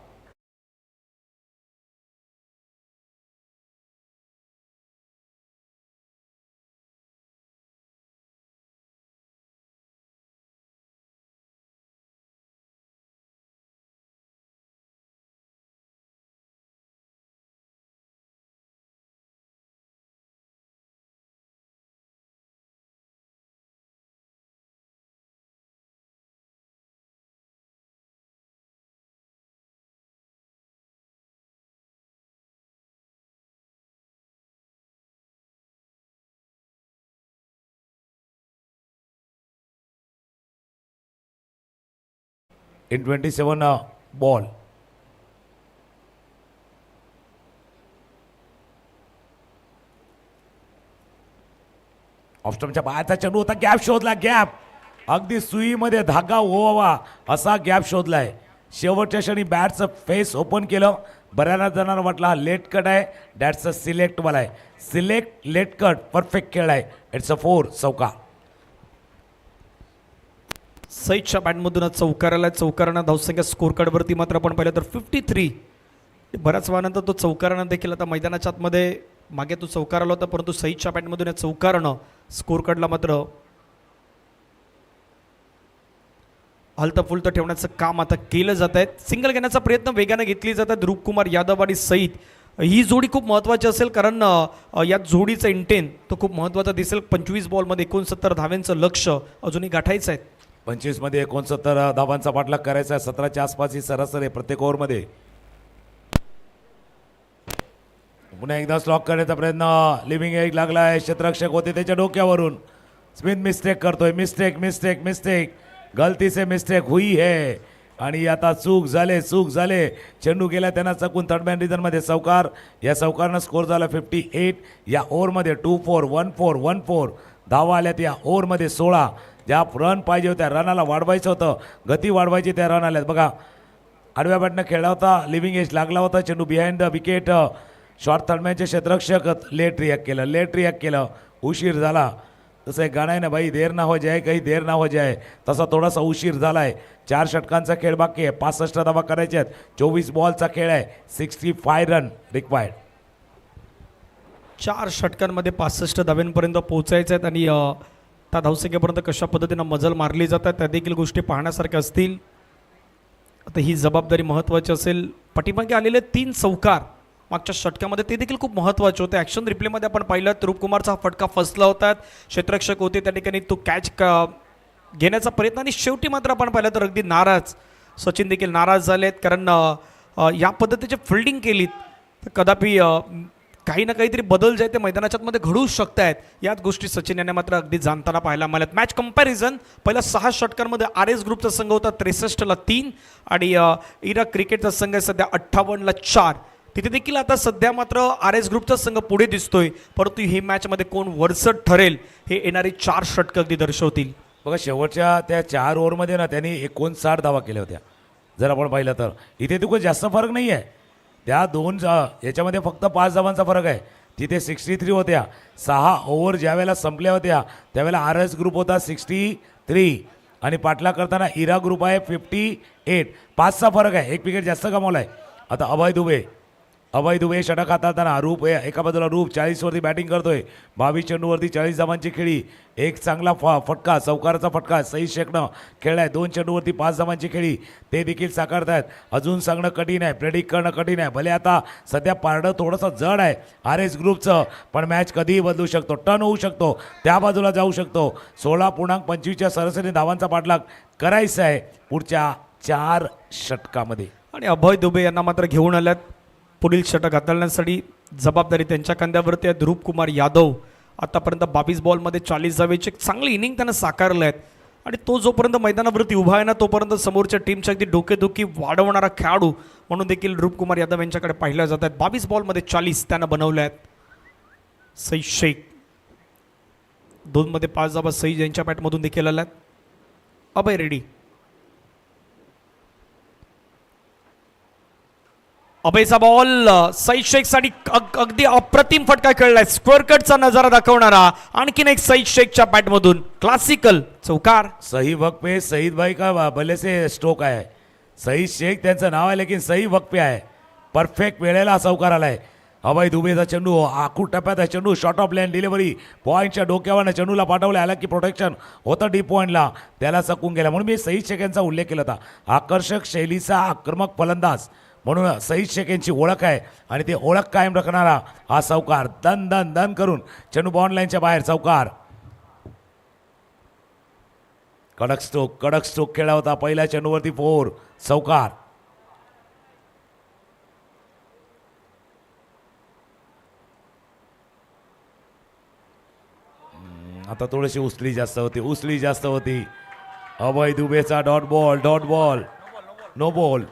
In 27 ball. ऑफस्टमच्या बाहेरचा चेंडू होता. गॅप शोधला. गॅप अगदी सुईमध्ये धागा ओवावा असा गॅप शोधलाय. शेवटच्या क्षणी बॅटचं फेस ओपन केलं. बऱ्याच जणांना वाटलं हा लेट कट आहे. दॅट्स अ सिलेक्टवाला आहे. सिलेक्ट लेट कट परफेक्ट खेळ आहे. It's a 4. चौकार. सईदच्या बॅटमधून चौकाराला चौकारांना धावसंख्या स्कोर कार्डवरती मात्र आपण पाहिलं तर 53. बऱ्याच वेळानंतर तो चौकारानं देखील आता मैदानाच्या आतमध्ये मागे तो चौकार आला होता, परंतु सईदच्या बॅटमधून या चौकारानं स्कोर कार्डला मात्र हलतं फुलतं ठेवण्याचं काम आता केलं जात आहे. सिंगल घेण्याचा प्रयत्न वेगाने घेतली जातात. रूपकुमार यादव आणि सईद ही जोडी खूप महत्त्वाची असेल, कारण या जोडीचा इंटेन तो खूप महत्त्वाचा दिसेल. 25 बॉलमध्ये 69 धाव्यांचं लक्ष अजूनही गाठायचं आहे. 25 मध्ये 69 धावांचा पाठलाग करायचा आहे. 17च्या आसपास ही सरासरी प्रत्येक ओव्हरमध्ये. पुन्हा एकदा स्लॉक करण्याचा प्रयत्न. लिव्हिंग एज लागलाय. क्षेत्ररक्षक होते त्याच्या डोक्यावरून. स्मिथ मिस्टेक करतोय. मिस्टेक गलती से मिस्टेक हुई है. आणि आता चूक झाले. चेंडू गेला त्यांना चकून. थर्ड मॅन रिझनमध्ये चौकार. या चौकारनं स्कोर झाला 58. या ओव्हरमध्ये 2-4 1-4 धावा आल्यात. या ओव्हरमध्ये 16. ज्या रन पाहिजे होत्या, रनाला वाढवायचं होतं, गती वाढवायची, त्या रन आल्यात. बघा आडव्या बॅटनं खेळला होता. लिव्हिंग एज लागला होता. चेंडू बिहाइंड द विकेट. शॉर्ट थर्डमॅनचे क्षेत्ररक्षक लेट रिॲक्ट केलं. उशीर झाला. तसं एक गाणं आहे ना, भाई देर ना हो जाए काही देर ना हो जाए, तसा थोडासा उशीर झालाय. 4 षटकांचा खेळ बाकी आहे. 65 धावा करायच्या आहेत. 24 बॉलचा खेळ आहे. 65 रन रिक्वायर्ड. 4 षटकांमध्ये 65 धाव्यांपर्यंत पोहोचायचे आहेत आणि त्या धावसंख्येपर्यंत कशा पद्धतीनं मजल मारली जातात त्या देखील गोष्टी पाहण्यासारख्या असतील. आता ही जबाबदारी महत्त्वाची असेल. पाठीमागे आलेले 3 चौकार मागच्या षटकामध्ये ते देखील खूप महत्त्वाचे होते. ॲक्शन रिप्लेमध्ये आपण पाहिलं तर रूपकुमारचा फटका फसला होता. क्षेत्ररक्षक होते त्या ठिकाणी तो कॅच घेण्याचा प्रयत्न आणि शेवटी मात्र आपण पाहिलं तर अगदी नाराज. सचिन देखील नाराज झालेत, कारण या पद्धतीची फिल्डिंग केलीत तर कदापि काही ना काहीतरी बदल जे आहे ते मैदानाच्या मध्ये घडू शकत आहेत. याच गोष्टी सचिन यांना मात्र अगदी जाणताना पाहायला मिळाल्यात. मॅच कंपॅरिझन पहिल्या 6 षटकांमध्ये RS ग्रुपचा संघ होता 63 3 आणि इराक क्रिकेटचा संघ आहे सध्या 58 4. तिथे देखील आता सध्या मात्र RS ग्रुपचा संघ पुढे दिसतोय, परंतु ही मॅचमध्ये कोण वरचढ ठरेल हे येणारी 4 षटकं अगदी दर्शवतील. बघा शेवटच्या त्या 4 ओव्हरमध्ये ना त्यांनी 59 धावा केल्या होत्या. जर आपण पाहिलं तर इथे तो काही जास्त फरक नाही आहे. त्या याच्यामध्ये फक्त 5 धावांचा फरक आहे. तिथे 63 होत्या. 6 ओव्हर ज्यावेळेला संपल्या होत्या त्यावेळेला RS ग्रुप होता 63 आणि पाटला करताना इरा ग्रुप आहे 58. 5चा फरक आहे. एक विकेट जास्त गमावला आहे. आता अभय दुबे षटक हाताळताना रूप एका बाजूला रूप 40वरती बॅटिंग करतोय. 22 चेंडूवरती 40 धावांची खेळी. एक चांगला फटका चौकाराचा फटका सईद शेखनं खेळलाय. 2 चेंडूवरती 5 धावांची खेळी ते देखील साकारतायत. अजून सांगणं कठीण आहे, प्रेडिक्ट करणं कठीण आहे. भले आता सध्या पारडं थोडंसं जड आहे RS ग्रुपचं, पण मॅच कधीही बदलू शकतो. टर्न होऊ शकतो, त्या बाजूला जाऊ शकतो. 16.25च्या सरासरी धावांचा पाठलाग करायचा आहे पुढच्या 4 षटकामध्ये. आणि अभय दुबे यांना मात्र घेऊन आल्यात पुढील षटक हाताळण्यासाठी. जबाबदारी त्यांच्या खांद्यावरती आहे. ध्रुव कुमार यादव आतापर्यंत 22 बॉलमध्ये 40 धावेची एक चांगली इनिंग त्यानं साकारलं आहेत. आणि तो जोपर्यंत मैदानावरती उभा आहे ना तोपर्यंत समोरच्या टीमच्या अगदी डोकेदुखी वाढवणारा खेळाडू म्हणून देखील ध्रुव कुमार यादव यांच्याकडे पाहिल्या जात आहेत. 22 बॉलमध्ये 40 त्यानं बनवले आहेत. सईद शेख 2 मध्ये 5 धावा सईद यांच्या बॅटमधून देखील आल्यात. अभय रेडी. अभयचा बॉल सईद शेखसाठी अगदी अप्रतिम फटका खेळलाय. स्क्वेअर कटचा नजारा दाखवणारा आणखीन एक सईद शेखच्या बॅटमधून क्लासिकल चौकार. सही वक्त पे सईद भाई का भले से स्ट्रोक आहे. सईद शेख त्यांचं नाव आहे लेकिन सही वक्त पे आहे. परफेक्ट वेळेला चौकार आलाय. अभय दुबेचा चेंडू आखूड टप्प्यात आहे. चेंडू शॉर्ट ऑफ लाईन डिलिव्हरी पॉईंटच्या डोक्यावरनं चेंडूला पाठवलं. आला की प्रोटेक्शन होतं डीप पॉईंटला, त्याला चकून गेला. म्हणून मी सईद शेख यांचा उल्लेख केला होता. आकर्षक शैलीचा आक्रमक फलंदाज म्हणून सईद शेख यांची ओळख आहे आणि ते ओळख कायम राखणारा हा चौकार. दन दन दन करून चेंडू बॉन्ड लाईनच्या बाहेर चौकार. कडक स्ट्रोक खेळला होता. पहिल्या चेंडूवरती 4 चौकार. आता थोडीशी उसळी जास्त होती. अभय दुबेचा dot ball no ball.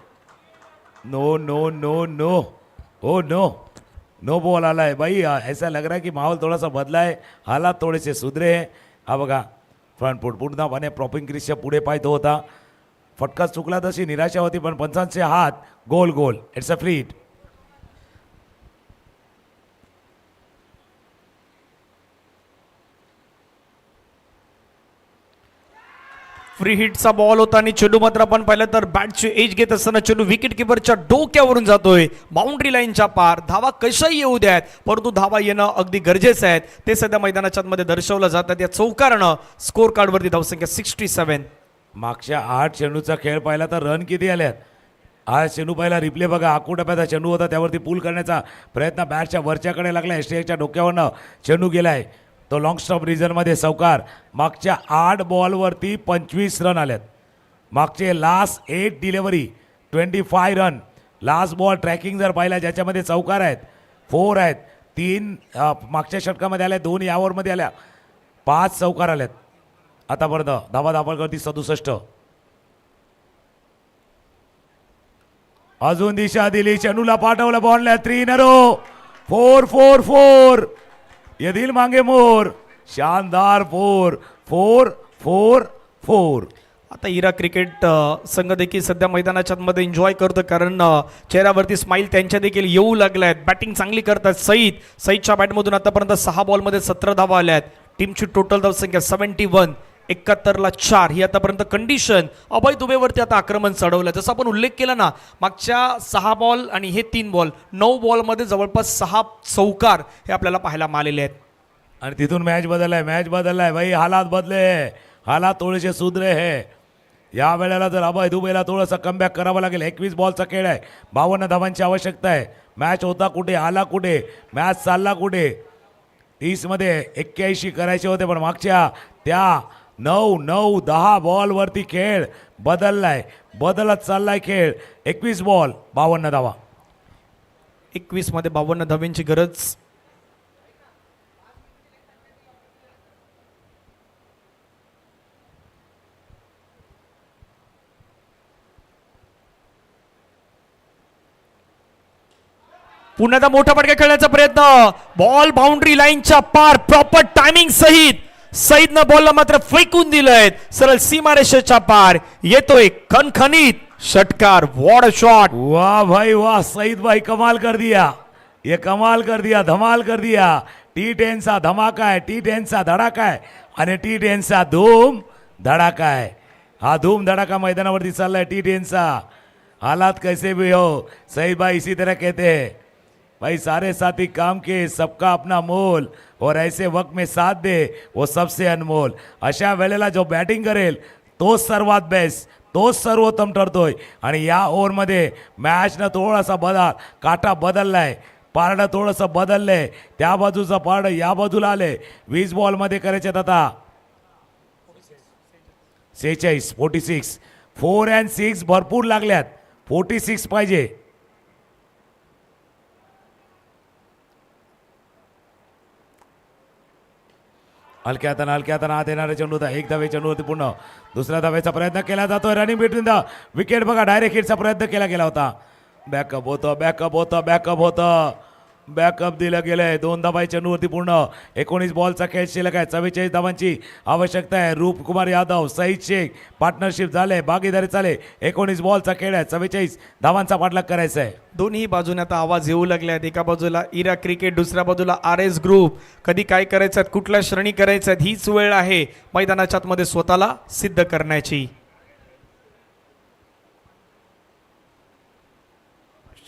No no no no oh no no ball आला है भाई. ऐसा लग रहा है कि माहौल थोड़ा सा बदला है, हालात थोडेसे सुधरे है. हा बघा फ्रंट फूट पूर्णपणे प्रॉपिंग क्रिसच्या पुढे पाय तो होता. फटका चुकला तशी निराशा होती, पण पंचांचे हात गोल. It's a free hit. Free हिटचा बॉल होता आणि चेंडू मात्र आपण पाहिलं तर बॅटची एज घेत असताना चेंडू विकेट किपरच्या डोक्यावरून जातोय बाउंड्री लाईनच्या पार. धावा कशाही येऊ द्यात, परंतु धावा येणं अगदी गरजेचं आहे. ते सध्या मैदानाच्या मध्ये दर्शवलं जातात. या चौकारानं स्कोर कार्डवरती धावसंख्या 67. मागच्या 8 चेंडूचा खेळ पाहिला तर रन किती आल्यात. आज चेंडू पाहिला रिप्ले बघा. आखूड टप्प्याचा चेंडू होता, त्यावरती पूल करण्याचा प्रयत्न बॅटच्या वरच्याकडे लागला. एसटीएच्या डोक्यावरनं चेंडू गेलाय. तो लॉंग स्टॉप रिझनमध्ये चौकार. मागच्या 8 बॉलवरती 25 रन आल्यात. मागचे last 8 delivery 25 run. Last ball tracking जर पाहिला ज्याच्यामध्ये चौकार आहेत 4 आहेत. 3 मागच्या षटकामध्ये आल्या, 2 या ओव्हरमध्ये आल्या, 5 चौकार आल्यात आतापर्यंत. धावा दाखल 67. अजून दिशा दिली, चेंडूला पाठवलं बॉलला. 3 in a row. 4 ये दिल मांगे मोर. शानदार 4. आता इरा क्रिकेट संघ देखील सध्या मैदानाच्या मध्ये एन्जॉय करतो, कारण चेहऱ्यावरती स्माईल त्यांच्या देखील येऊ लागल्या आहेत. बॅटिंग चांगली करतात सईदच्या बॅटमधून आतापर्यंत 6 बॉलमध्ये 17 धावा आल्या आहेत. टीमची टोटल धावसंख्या 71. 71ला 4 ही आतापर्यंत कंडिशन. अभय दुबेवरती आता आक्रमण चढवलं. जसं आपण उल्लेख केला ना, मागच्या 6 बॉल आणि हे 3 बॉल 9 बॉलमध्ये जवळपास 6 चौकार हे आपल्याला पाहायला मिळालेले आहेत. आणि तिथून मॅच बदललाय भाई. हालात बदले, हालात थोडेसे सुधरे है. या वेळेला जर अभय दुबेला थोडंसं कमबॅक करावं लागेल. 21 बॉलचा खेळ आहे, 52 धावांची आवश्यकता आहे. मॅच होता कुठे, आला कुठे, मॅच चालला कुठे. 30 मध्ये 81 करायचे होते, पण मागच्या त्या 9-10 बॉलवरती खेळ बदलत चाललाय खेळ. 21 बॉल 52 धावा. 21 मध्ये 52 धावांची गरज. पुन्हा मोठा फटका खेळण्याचा प्रयत्न. बॉल बाउंड्री लाईनच्या पार प्रॉपर टायमिंग सहित सईदनं बॉलला मात्र फेकून दिलंय सरळ सीमारेषेच्या पार. येतोय खणखणीत षटकार. What a shot. वाह भाई वाह, सईद भाई कमाल कर दिया, ये कमाल कर दिया, धमाल कर दिया. T10 चा धमाका आहे, T10 चा धडाका आहे आणि T10 चा धूम धडाका आहे. हा धूम धडाका मैदानावरती चाललाय T10 चा. हालात कैसे भी हो, सईद भाई इसी तरह कहते हैं भाई, सारे साथी काम के सबका अपना मोल, और ऐसे वक्त में साथ दे वो सबसे अनमोल. अशा वेळेला जो बॅटिंग करेल तोच सर्वात बेस्ट, तोच सर्वोत्तम ठरतोय. आणि या ओव्हरमध्ये मॅचनं थोडासा काटा बदललाय, पारडं थोडंसं बदललंय. त्या बाजूचं पारडं या बाजूला आलंय. 20 बॉलमध्ये करायचे आता 46 4 and 6 भरपूर लागल्यात. 46 पाहिजे. हलक्या हातानं आत येणारा चेंडू होता. एक धावे चेंडूवरती पूर्ण. दुसऱ्या धावेचा प्रयत्न केला जातोय. रनिंग बिटवीन द विकेट बघा, डायरेक्ट हिटचा प्रयत्न केला गेला होता. बॅकअप होतं. बॅकअप दिलं गेलंय. 2 धावा चेंडूवरती पूर्ण. 19 बॉलचा खेळ शिल्लक आहे. 44 धावांची आवश्यकता आहे. रूपकुमार यादव, सईद शेख पार्टनरशिप झाले, भागीदारी चाले. 19 बॉलचा खेळ आहे. 44 धावांचा पाठलाग करायचा आहे. दोन्ही बाजूने आता आवाज येऊ लागले आहेत. एका बाजूला इरा क्रिकेट, दुसऱ्या बाजूला RS ग्रुप. कधी काय करायचं, कुठल्या श्रेणी करायचं, हीच वेळ आहे मैदानाच्या आतमध्ये स्वतःला सिद्ध करण्याची.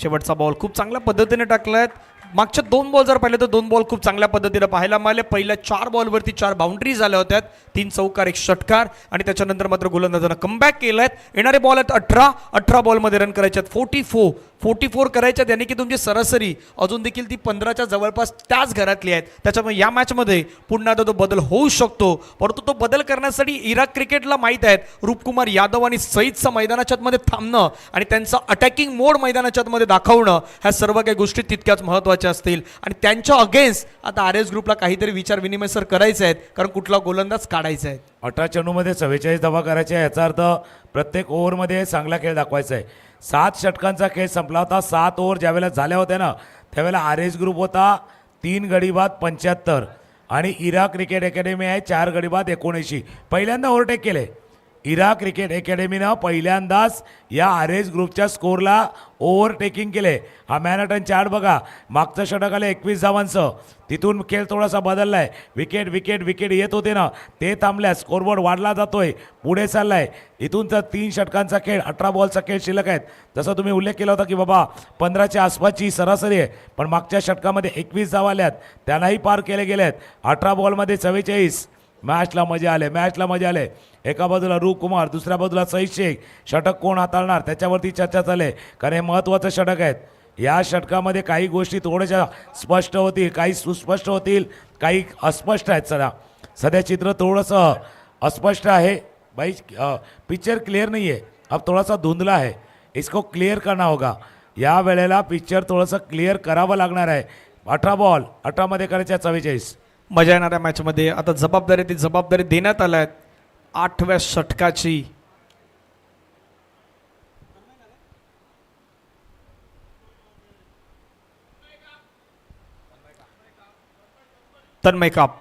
शेवटचा बॉल खूप चांगल्या पद्धतीने टाकलाय. मागच्या 2 बॉल जर पाहिले तर 2 बॉल खूप चांगल्या पद्धतीने पाहायला मिळाले. पहिल्या 4 बॉलवरती 4 बाउंड्री झाल्या होत्या, 3 चौकार 1 षटकार, आणि त्याच्यानंतर मात्र गोलंदाजानं कमबॅक केलाय. येणारे बॉल आहेत 18 बॉलमध्ये रन करायचे आहेत. 44 करायच्यात, यानी की तुमची सरासरी अजून देखील ती 15च्या जवळपास त्याच घरातली आहेत. त्याच्यामुळे या मॅचमध्ये पुन्हा तो बदल होऊ शकतो. परंतु तो बदल करण्यासाठी इराक क्रिकेटला माहीत आहेत रूपकुमार यादव आणि सईदचं मैदानाच्या आतमध्ये थांबणं आणि त्यांचा अटॅकिंग मोड मैदानाच्या आतमध्ये दाखवणं, ह्या सर्व काही गोष्टी तितक्याच महत्त्वाच्या असतील. आणि त्यांच्या अगेन्स्ट आता RS ग्रुपला काहीतरी विचार विनिमय सर करायचे आहेत, कारण कुठला गोलंदाज काढायचा आहे. 18 चेंडूमध्ये 44 धावा करायच्या आहे. याचा अर्थ प्रत्येक ओव्हरमध्ये चांगला खेळ दाखवायचा आहे. 7 षटकांचा खेळ संपला होता. 7 ओव्हर ज्यावेळेला झाल्या होत्या ना, त्यावेळेला RS ग्रुप होता 3 गडी बाद 75 आणि इरा क्रिकेट अकॅडमी आहे 4 गडी बाद 79. पहिल्यांदा ओव्हरटेक केले. इरा क्रिकेट अकॅडमीनं पहिल्यांदाच या RS ग्रुपच्या स्कोरला ओव्हरटेकिंग केले. हा मॅनहॅटन चार्ट बघा, मागचं षटक आलं 21 धावांचं. तिथून खेळ थोडासा बदललाय. विकेट येत होते ना, ते थांबल्या. स्कोरबोर्ड वाढला जातोय, पुढे चाललाय. इथून तर 3 षटकांचा खेळ, 18 बॉलचा खेळ शिल्लक आहेत. जसं तुम्ही उल्लेख केला होता की बाबा 15च्या आसपासची सरासरी आहे, पण मागच्या षटकामध्ये 21 धावा आल्यात, त्यांनाही पार केले गेलेत. 18 बॉलमध्ये 44. मॅचला मजा आले. एका बाजूला रूपकुमार, दुसऱ्या बाजूला सईद शेख. षटक कोण हाताळणार त्याच्यावरती चर्चा चालली आहे, कारण हे महत्त्वाचं षटक आहेत. या षटकामध्ये काही गोष्टी थोड्याशा स्पष्ट होतील, काही सुस्पष्ट होतील, काही अस्पष्ट आहेत. सध्या चित्र थोडंसं अस्पष्ट आहे भाई. पिक्चर क्लियर नहीं है, अब थोड़ा सा धुंधला है, इसको क्लियर करना होगा. या वेळेला पिक्चर थोडंसं क्लिअर करावं लागणार आहे. 18 बॉल 18मध्ये करायच्या 44. मजा येणाऱ्या मॅचमध्ये आता जबाबदारी देण्यात आल्या आहेत 8व्या षटकाची. तन्मय काप.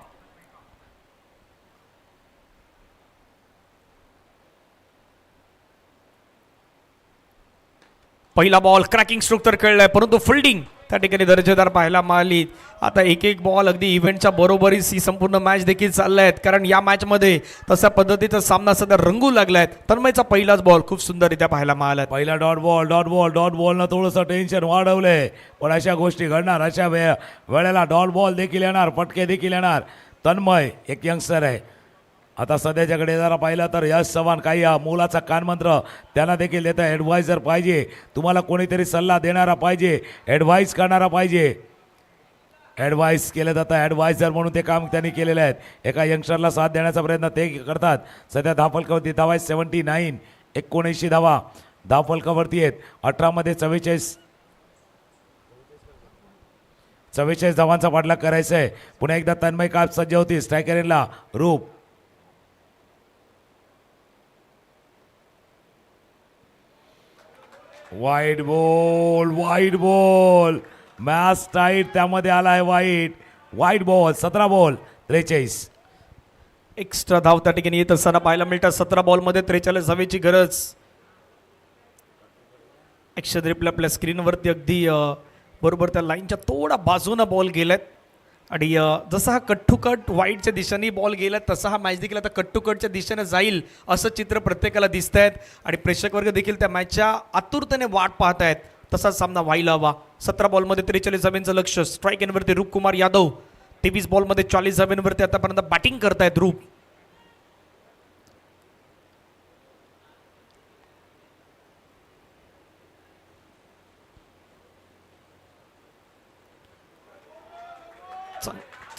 पहिला बॉल क्रॅकिंग स्ट्रोक तर खेळलाय, परंतु फिल्डिंग त्या ठिकाणी दर्जेदार पाहायला मिळाली. आता एक बॉल अगदी इव्हेंटच्या बरोबरीच ही संपूर्ण मॅच देखील चालल्या आहेत, कारण या मॅचमध्ये तशा पद्धतीचा सामना सध्या रंगू लागलाय. तन्मयचा पहिलाच बॉल खूप सुंदररित्या पाहायला मिळाला. पहिला डॉट बॉलनं थोडंसं टेन्शन वाढवलंय, पण अशा गोष्टी घडणार. अशा वेळेला डॉट बॉल देखील येणार, फटके देखील येणार. तन्मय एक यंगस्टर आहे. आता सध्याच्याकडे जरा पाहिलं तर यश चव्हाण काही मोलाचा कानमंत्र त्यांना देखील देतं. ॲडवायझर पाहिजे तुम्हाला, कोणीतरी सल्ला देणारा पाहिजे, ॲडवाईस करणारा पाहिजे. ॲडवाईस केलं जातं, ॲडवायझर म्हणून ते काम त्यांनी केलेलं आहे. एका यंगस्टरला साथ देण्याचा प्रयत्न ते करतात. सध्या धावफलकावरती धावा 79, 79 धावा धावफलकावरती आहेत. 18मध्ये 44 धावांचा पाठलाग करायचा आहे. पुन्हा एकदा तन्मय काप सज्ज होती. स्ट्रायकरला रूप. वाईट बॉल मॅच टाईट, त्यामध्ये आला आहे वाईट बॉल. 17 बॉल 43. एक्स्ट्रा धाव त्या ठिकाणी येत असताना पाहायला मिळतात. 17 बॉलमध्ये 43 धावेची गरज. ॲक्शन रिप्ले आपल्या स्क्रीनवरती अगदी बरोबर त्या लाईनच्या थोडा बाजूनं बॉल गेलात आणि जसा हा कट टू कट वाईडच्या दिशेने बॉल गेला तसा हा मॅच देखील आता कट टू कटच्या दिशेने जाईल असं चित्र प्रत्येकाला दिसत आहेत आणि प्रेक्षक वर्ग देखील त्या मॅचच्या आतुरतेने वाट पाहत आहेत. तसाच सामना व्हायला हवा. 17 बॉलमध्ये 43 धावांचं लक्ष. स्ट्राईक एनवरती रूपकुमार यादव. 23 बॉलमध्ये 40 धावांवरती आतापर्यंत बॅटिंग करतायत रूप.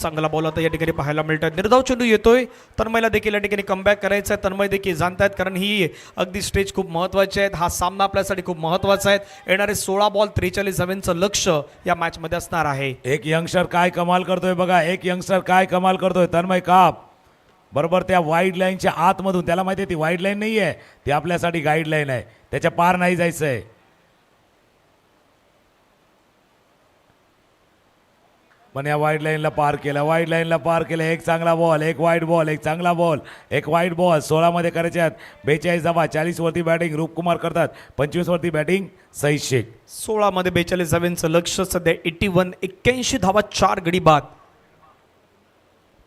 चांगला बॉल आता या ठिकाणी पाहायला मिळतात. निर्धाव चेंडू येतोय. तन्मयला देखील या ठिकाणी कमबॅक करायचं आहे. तन्मय देखील जाणतायत कारण ही अगदी स्टेज खूप महत्त्वाची आहेत. हा सामना आपल्यासाठी खूप महत्त्वाचा आहे. येणारे 16 बॉल 43 धावांचं लक्ष या मॅचमध्ये असणार आहे. एक यंगस्टर काय कमाल करतोय बघा. एक यंगस्टर काय कमाल करतोय. तन्मय काप बरोबर त्या वाईड लाईनच्या आतमधून. त्याला माहिती आहे ती वाईड लाईन नाही आहे, ती आपल्यासाठी गाईडलाईन आहे. त्याच्या पार नाही जायचं आहे. पण या वाईड लाईनला पार केलं. वाईड लाईनला पार केलं. एक चांगला बॉल, एक वाईड बॉल, एक चांगला बॉल, एक वाईड बॉल. 16 मध्ये करायचे आहेत 42 धावा. 40 वरती बॅटिंग रूपकुमार करतात. 25 वरती बॅटिंग सईद शेख. 16 मध्ये 42 धावांचं लक्ष. सध्या 81 धावा 4 गडी बाद.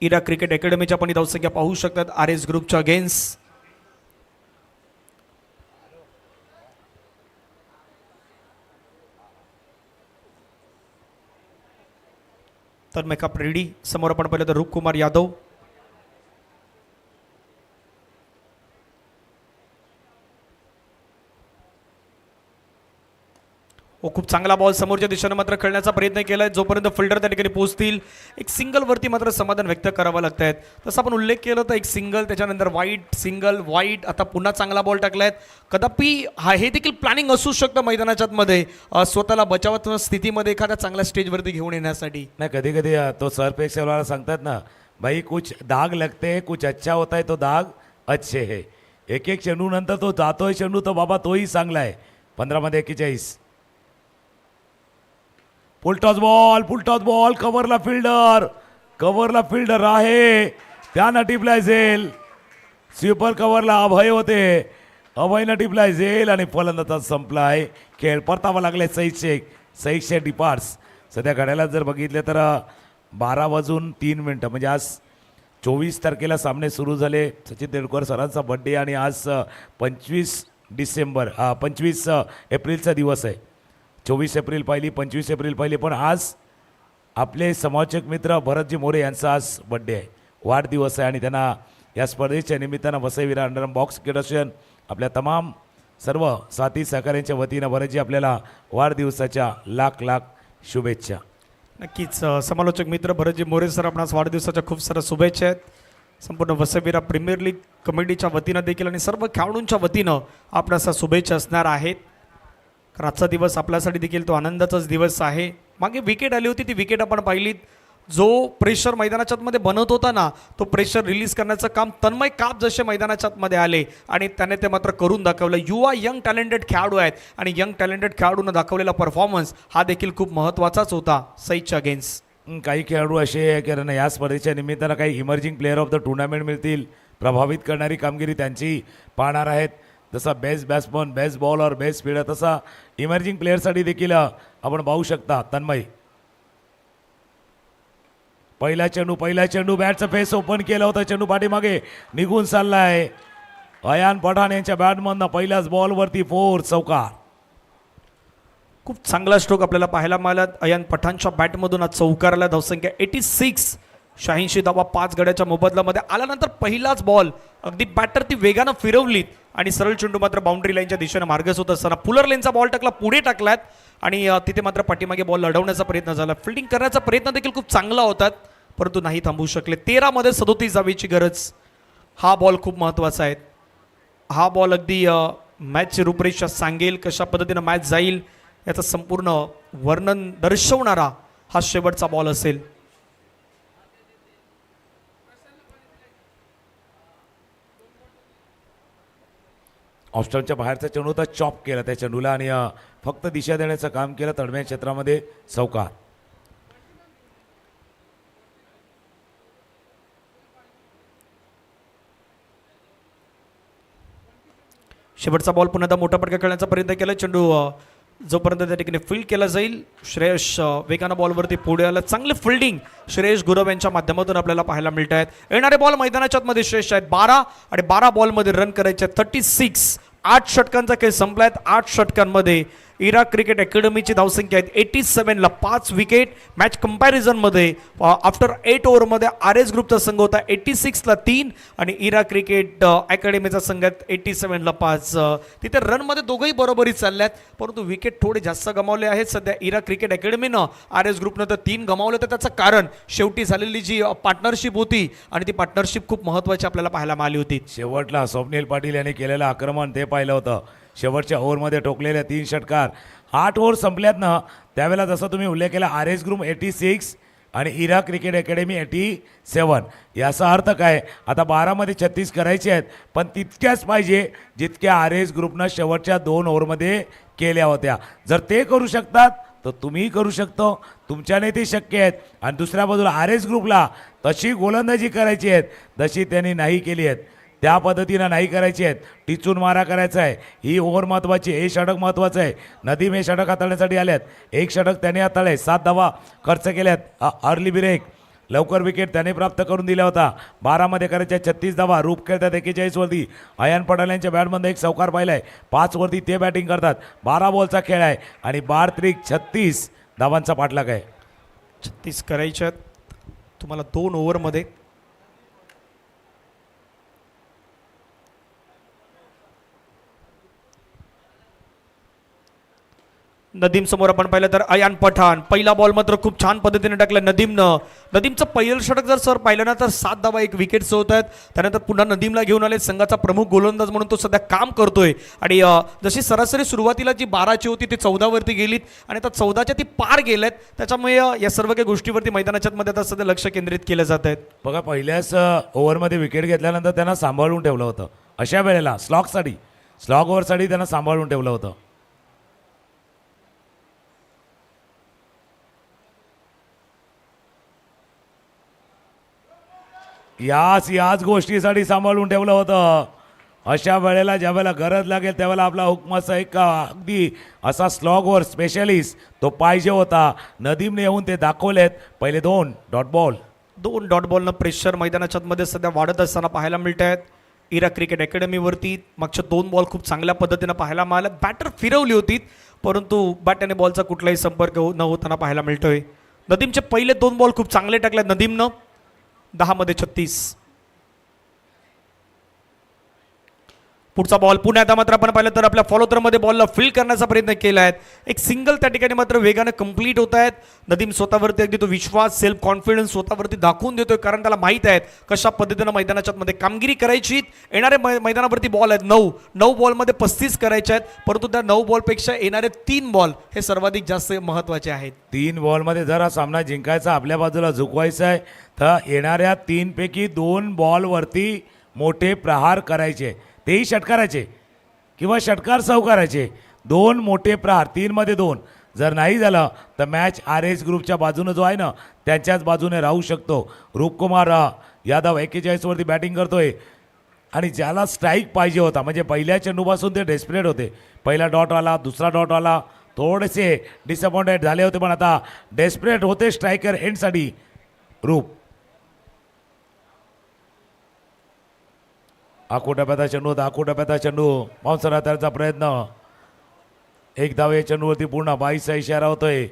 इरा क्रिकेट अकॅडमीच्या पण धावसंख्या पाहू शकतात RS ग्रुपच्या अगेन्स्ट. तर मेकअप रेडी. समोर आपण पाहिलं तर रूपकुमार यादव. खूप चांगला बॉल समोरच्या दिशेने मात्र खेळण्याचा प्रयत्न केलाय. जोपर्यंत फिल्डर त्या ठिकाणी पोहोचतील एक सिंगल वरती मात्र समाधान व्यक्त करावं लागत आहेत. तसं आपण उल्लेख केला तर एक सिंगल, त्याच्यानंतर वाईट, सिंगल, वाईट, आता पुन्हा चांगला बॉल टाकलायत. कदापि हे देखील प्लॅनिंग असू शकतं मैदानाच्या मध्ये स्वतःला बचावत स्थितीमध्ये एखाद्या चांगल्या स्टेजवरती घेऊन येण्यासाठी. नाही कधी कधी तो सरपेक्षवाला सांगतात ना भाई कुछ दाग लगते है, कुछ अच्छा होता है तो दाग अच्छे है. एक एक चेंडू नंतर तो जातोय चेंडू तो बाबा तोही चांगला आहे. 15 मध्ये 41. फुलटॉस बॉल कव्हरला फिल्डर आहे त्यानं टिपलाय झेल. स्वीपर कव्हरला अभय होते, अभयनं टिपलाय झेल आणि फलंदाजा संपलाय खेळ. परतावा लागले सईद शेख डिपार्ट्स. सध्या घड्याळात जर बघितले तर 12:03 म्हणजे आज 24 तारखेला सामने सुरू झाले. सचिन तेंडुलकर सरांचा बड्डे आणि आज 25 एप्रिलचा दिवस आहे. 24 एप्रिल पहिली, 25 एप्रिल पहिली. पण आज आपले समालोचक मित्र भरतजी मोरे यांचा आज बड्डे आहे, वाढदिवस आहे आणि त्यांना या स्पर्धेच्या निमित्तानं वसईविरा अंडरआर्म बॉक्स क्रिकेट असोसिएशन आपल्या तमाम सर्व साथी सहकाऱ्यांच्या वतीनं भरतजी आपल्याला वाढदिवसाच्या लाख लाख शुभेच्छा. नक्कीच समालोचक मित्र भरतजी मोरे सर आपणास वाढदिवसाच्या खूप साऱ्या शुभेच्छा आहेत. संपूर्ण वसईविरा प्रीमियर लीग कमिटीच्या वतीनं देखील आणि सर्व खेळाडूंच्या वतीनं आपणास शुभेच्छा असणार आहेत. कारण आजचा दिवस आपल्यासाठी देखील तो आनंदाचाच दिवस आहे. मागे विकेट आली होती, ती विकेट आपण पाहिलीत. जो प्रेशर मैदानाच्या आतमध्ये बनत होता ना, तो प्रेशर रिलीज करण्याचं काम तन्मय काप जसे मैदानाच्या आतमध्ये आले आणि त्याने ते मात्र करून दाखवलं. युवा यंग टॅलेंटेड खेळाडू आहेत आणि यंग टॅलेंटेड खेळाडूंना दाखवलेला परफॉर्मन्स हा देखील खूप महत्त्वाचाच होता सईदच्या अगेन्स्ट. काही खेळाडू असे आहे कारण या स्पर्धेच्या निमित्तानं काही emerging player of the tournament मिळतील. प्रभावित करणारी कामगिरी त्यांची पाहणार आहेत. जसा best batsman, best bowler, best fielder, तसा इमर्जिंग प्लेअरसाठी देखील आपण पाहू शकता. तन्मय पहिला चेंडू बॅटचं फेस ओपन केलं होतं. चेंडू पाठीमागे निघून चाललाय. अयान पठाण यांच्या बॅटमधनं पहिल्याच बॉलवरती 4 चौकार. खूप चांगला स्ट्रोक आपल्याला पाहायला मिळाला अयान पठाणच्या बॅटमधून. आज चौकाराला धावसंख्या 86. 86 धावा 5 गड्याच्या मोबदल्यामध्ये आल्यानंतर पहिलाच बॉल अगदी बॅटर ती वेगानं फिरवलीत आणि सरळ चेंडू मात्र बाउंड्री लाईनच्या दिशेने मार्गस होत असताना पुलर लेनचा बॉल टाकला, पुढे टाकलात आणि तिथे मात्र पाठीमागे बॉल लढवण्याचा प्रयत्न झाला. फिल्डिंग करण्याचा प्रयत्न देखील खूप चांगला होता परंतु नाही थांबवू शकले. 13 मध्ये 37 धावेची गरज. हा बॉल खूप महत्त्वाचा आहे. हा बॉल अगदी मॅचची रूपरेषा सांगेल, कशा पद्धतीनं मॅच जाईल याचं संपूर्ण वर्णन दर्शवणारा हा शेवटचा बॉल असेल. ऑस्ट्रेलियाच्या बाहेरचा चेंडू होता, चॉप केला त्या चेंडूला आणि फक्त दिशा देण्याचं काम केलं. तडम्या क्षेत्रामध्ये चौकार. शेवटचा बॉल पुन्हा एकदा मोठा फटका खेळण्याचा प्रयत्न केला. चेंडू जोपर्यंत त्या ठिकाणी फील्ड केला जाईल, श्रेयस वेगानं बॉलवरती पुढे आलं. चांगले फिल्डिंग श्रेयस गुरव यांच्या माध्यमातून आपल्याला पाहायला मिळत आहेत. येणारे बॉल मैदानाच्या आतमध्ये श्रेयस आहेत 12 आणि 12 बॉलमध्ये रन करायचे आहेत 36. 8 षटकांचा खेळ संपलाय. 8 षटकांमध्ये इराक क्रिकेट अकॅडमीची धावसंख्या आहेत 87ला 5 विकेट. मॅच कंपॅरिझनमध्ये आफ्टर 8 ओव्हरमध्ये आर एस ग्रुपचा संघ होता 86ला 3 आणि इराक क्रिकेट अकॅडमीचा संघ आहे 87ला 5. तिथे रनमध्ये दोघंही बरोबरी चालल्यात, परंतु विकेट थोडे जास्त गमावले आहेत. सध्या इराक क्रिकेट अकॅडमीनं आर एस ग्रुपनं तर 3 गमावले. तर त्याचं कारण शेवटी झालेली जी पार्टनरशिप होती आणि ती पार्टनरशिप खूप महत्त्वाची आपल्याला पाहायला मिळाली होती. शेवटला स्वप्नील पाटील यांनी केलेलं आक्रमण ते पाहिलं होतं. शेवटच्या ओव्हरमध्ये ठोकलेल्या 3 षटकार. 8 ओव्हर संपल्यात ना, त्यावेळेला जसं तुम्ही उल्लेख केला आर एस ग्रुप 86 आणि इराक क्रिकेट अकॅडमी 87. याचा अर्थ काय, आता 12मध्ये 36 करायचे आहेत, पण तितक्याच पाहिजे जितक्या आर एस ग्रुपनं शेवटच्या 2 ओव्हरमध्ये केल्या होत्या. जर ते करू शकतात तर तुम्हीही करू शकतो, तुमच्याने ते शक्य आहेत. आणि दुसऱ्या बाजूला आर एस ग्रुपला तशी गोलंदाजी करायची आहेत तशी त्यांनी नाही केली आहेत. त्या पद्धतीनं नाही करायची आहेत, टिचून मारा करायचा आहे. ही ओव्हर महत्त्वाची, हे षटक महत्त्वाचं आहे. नदीम हे षटक हाताळण्यासाठी आल्यात. 1 षटक त्याने हाताळले, 7 धावा खर्च केल्यात. अर्ली ब्रेक लवकर विकेट त्याने प्राप्त करून दिला होता. 12मध्ये करायच्या 36 धावा. रूप खेळतात 41वरती. अयान पटेल यांच्या बॅटमध्ये एक चौकार पाहिलाय. 5 वरती ते बॅटिंग करतात. 12 बॉलचा खेळ आहे आणि 12 36 धावांचा पाठलाग आहे. 36 करायच्यात तुम्हाला 2 ओव्हरमध्ये. नदीम समोर आपण पाहिलं तर अयान पठाण पहिला बॉल मात्र खूप छान पद्धतीने टाकला नदीमनं. नदीमचं पहिलं षटक जर सर पाहिलं ना तर 7 धावा 1 विकेटचं होत आहेत. त्यानंतर पुन्हा नदीमला घेऊन आले. संघाचा प्रमुख गोलंदाज म्हणून तो सध्या काम करतोय आणि जशी सरासरी सुरुवातीला जी 12ची होती ती 14वरती गेलीत आणि आता 14च्या ती पार गेल्यात. त्याच्यामुळे या सर्व काही गोष्टीवरती मैदानाच्या मध्ये आता सध्या लक्ष केंद्रित केलं जात आहेत. बघा, पहिल्याच ओव्हरमध्ये विकेट घेतल्यानंतर त्यांना सांभाळून ठेवलं होतं. अशा वेळेला स्लॉग ओव्हरसाठी त्यांना सांभाळून ठेवलं होतं. याच गोष्टीसाठी सांभाळून ठेवलं होतं. अशा वेळेला ज्या वेळेला गरज लागेल त्यावेळेला आपला हुकमाचा एक अगदी असा स्लॉगवर स्पेशलिस्ट तो पाहिजे होता. नदीमने येऊन ते दाखवलेत. पहिले 2 डॉट बॉल. 2 डॉट बॉलनं प्रेशर मैदानाच्या मध्ये सध्या वाढत असताना पाहायला मिळत आहेत. इराक क्रिकेट अकॅडमीवरती मागच्या 2 बॉल खूप चांगल्या पद्धतीनं पाहायला मिळालं. बॅटर फिरवली होती परंतु बॅट आणि बॉलचा कुठलाही संपर्क न होताना पाहायला मिळतोय. नदीमचे पहिले 2 बॉल खूप चांगले टाकले नदीमनं. 10मध्ये 36. पुढचा बॉल पुन्हा एकदा मात्र आपण पाहिलं तर आपल्या फॉलोथ्रोमध्ये बॉलला फील्ड करण्याचा प्रयत्न केला आहे. एक सिंगल त्या ठिकाणी मात्र वेगानं कंप्लीट होत आहेत. नदीम स्वतःवरती अगदी तो विश्वास सेल्फ कॉन्फिडन्स स्वतःवरती दाखवून देतोय कारण त्याला माहीत आहे कशा पद्धतीनं मैदानाच्या मध्ये कामगिरी करायची. येणारे मैदानावरती बॉल आहेत 9 बॉलमध्ये 35 करायचे आहेत परंतु त्या 9 बॉलपेक्षा येणारे 3 बॉल हे सर्वाधिक जास्त महत्त्वाचे आहेत. 3 बॉलमध्ये जर हा सामना जिंकायचा, आपल्या बाजूला झुकवायचा आहे तर येणाऱ्या 3 पैकी 2 बॉलवरती मोठे प्रहार करायचे, तेही षटकाराचे किंवा षटकार सौकाराचे. 2 मोठे प्रहार, 3मध्ये 2 जर नाही झालं तर मॅच आर एस ग्रुपच्या बाजूने जो आहे ना त्यांच्याच बाजूने राहू शकतो. रूपकुमार यादव 41वरती बॅटिंग करतोय आणि ज्याला स्ट्राईक पाहिजे होता, म्हणजे पहिल्या चेंडूपासून ते डेस्परेट होते. पहिला डॉट आला, दुसरा डॉट आला, थोडेसे डिसअपॉइंटेड झाले होते पण आता डेस्परेट होते स्ट्रायकर एंडसाठी रूप. आखोटप्याचा चेंडू बाउन्सर हाताळायचा प्रयत्न. 1 धाव या चेंडूवरती पूर्ण. 22चा इशारा होतोय.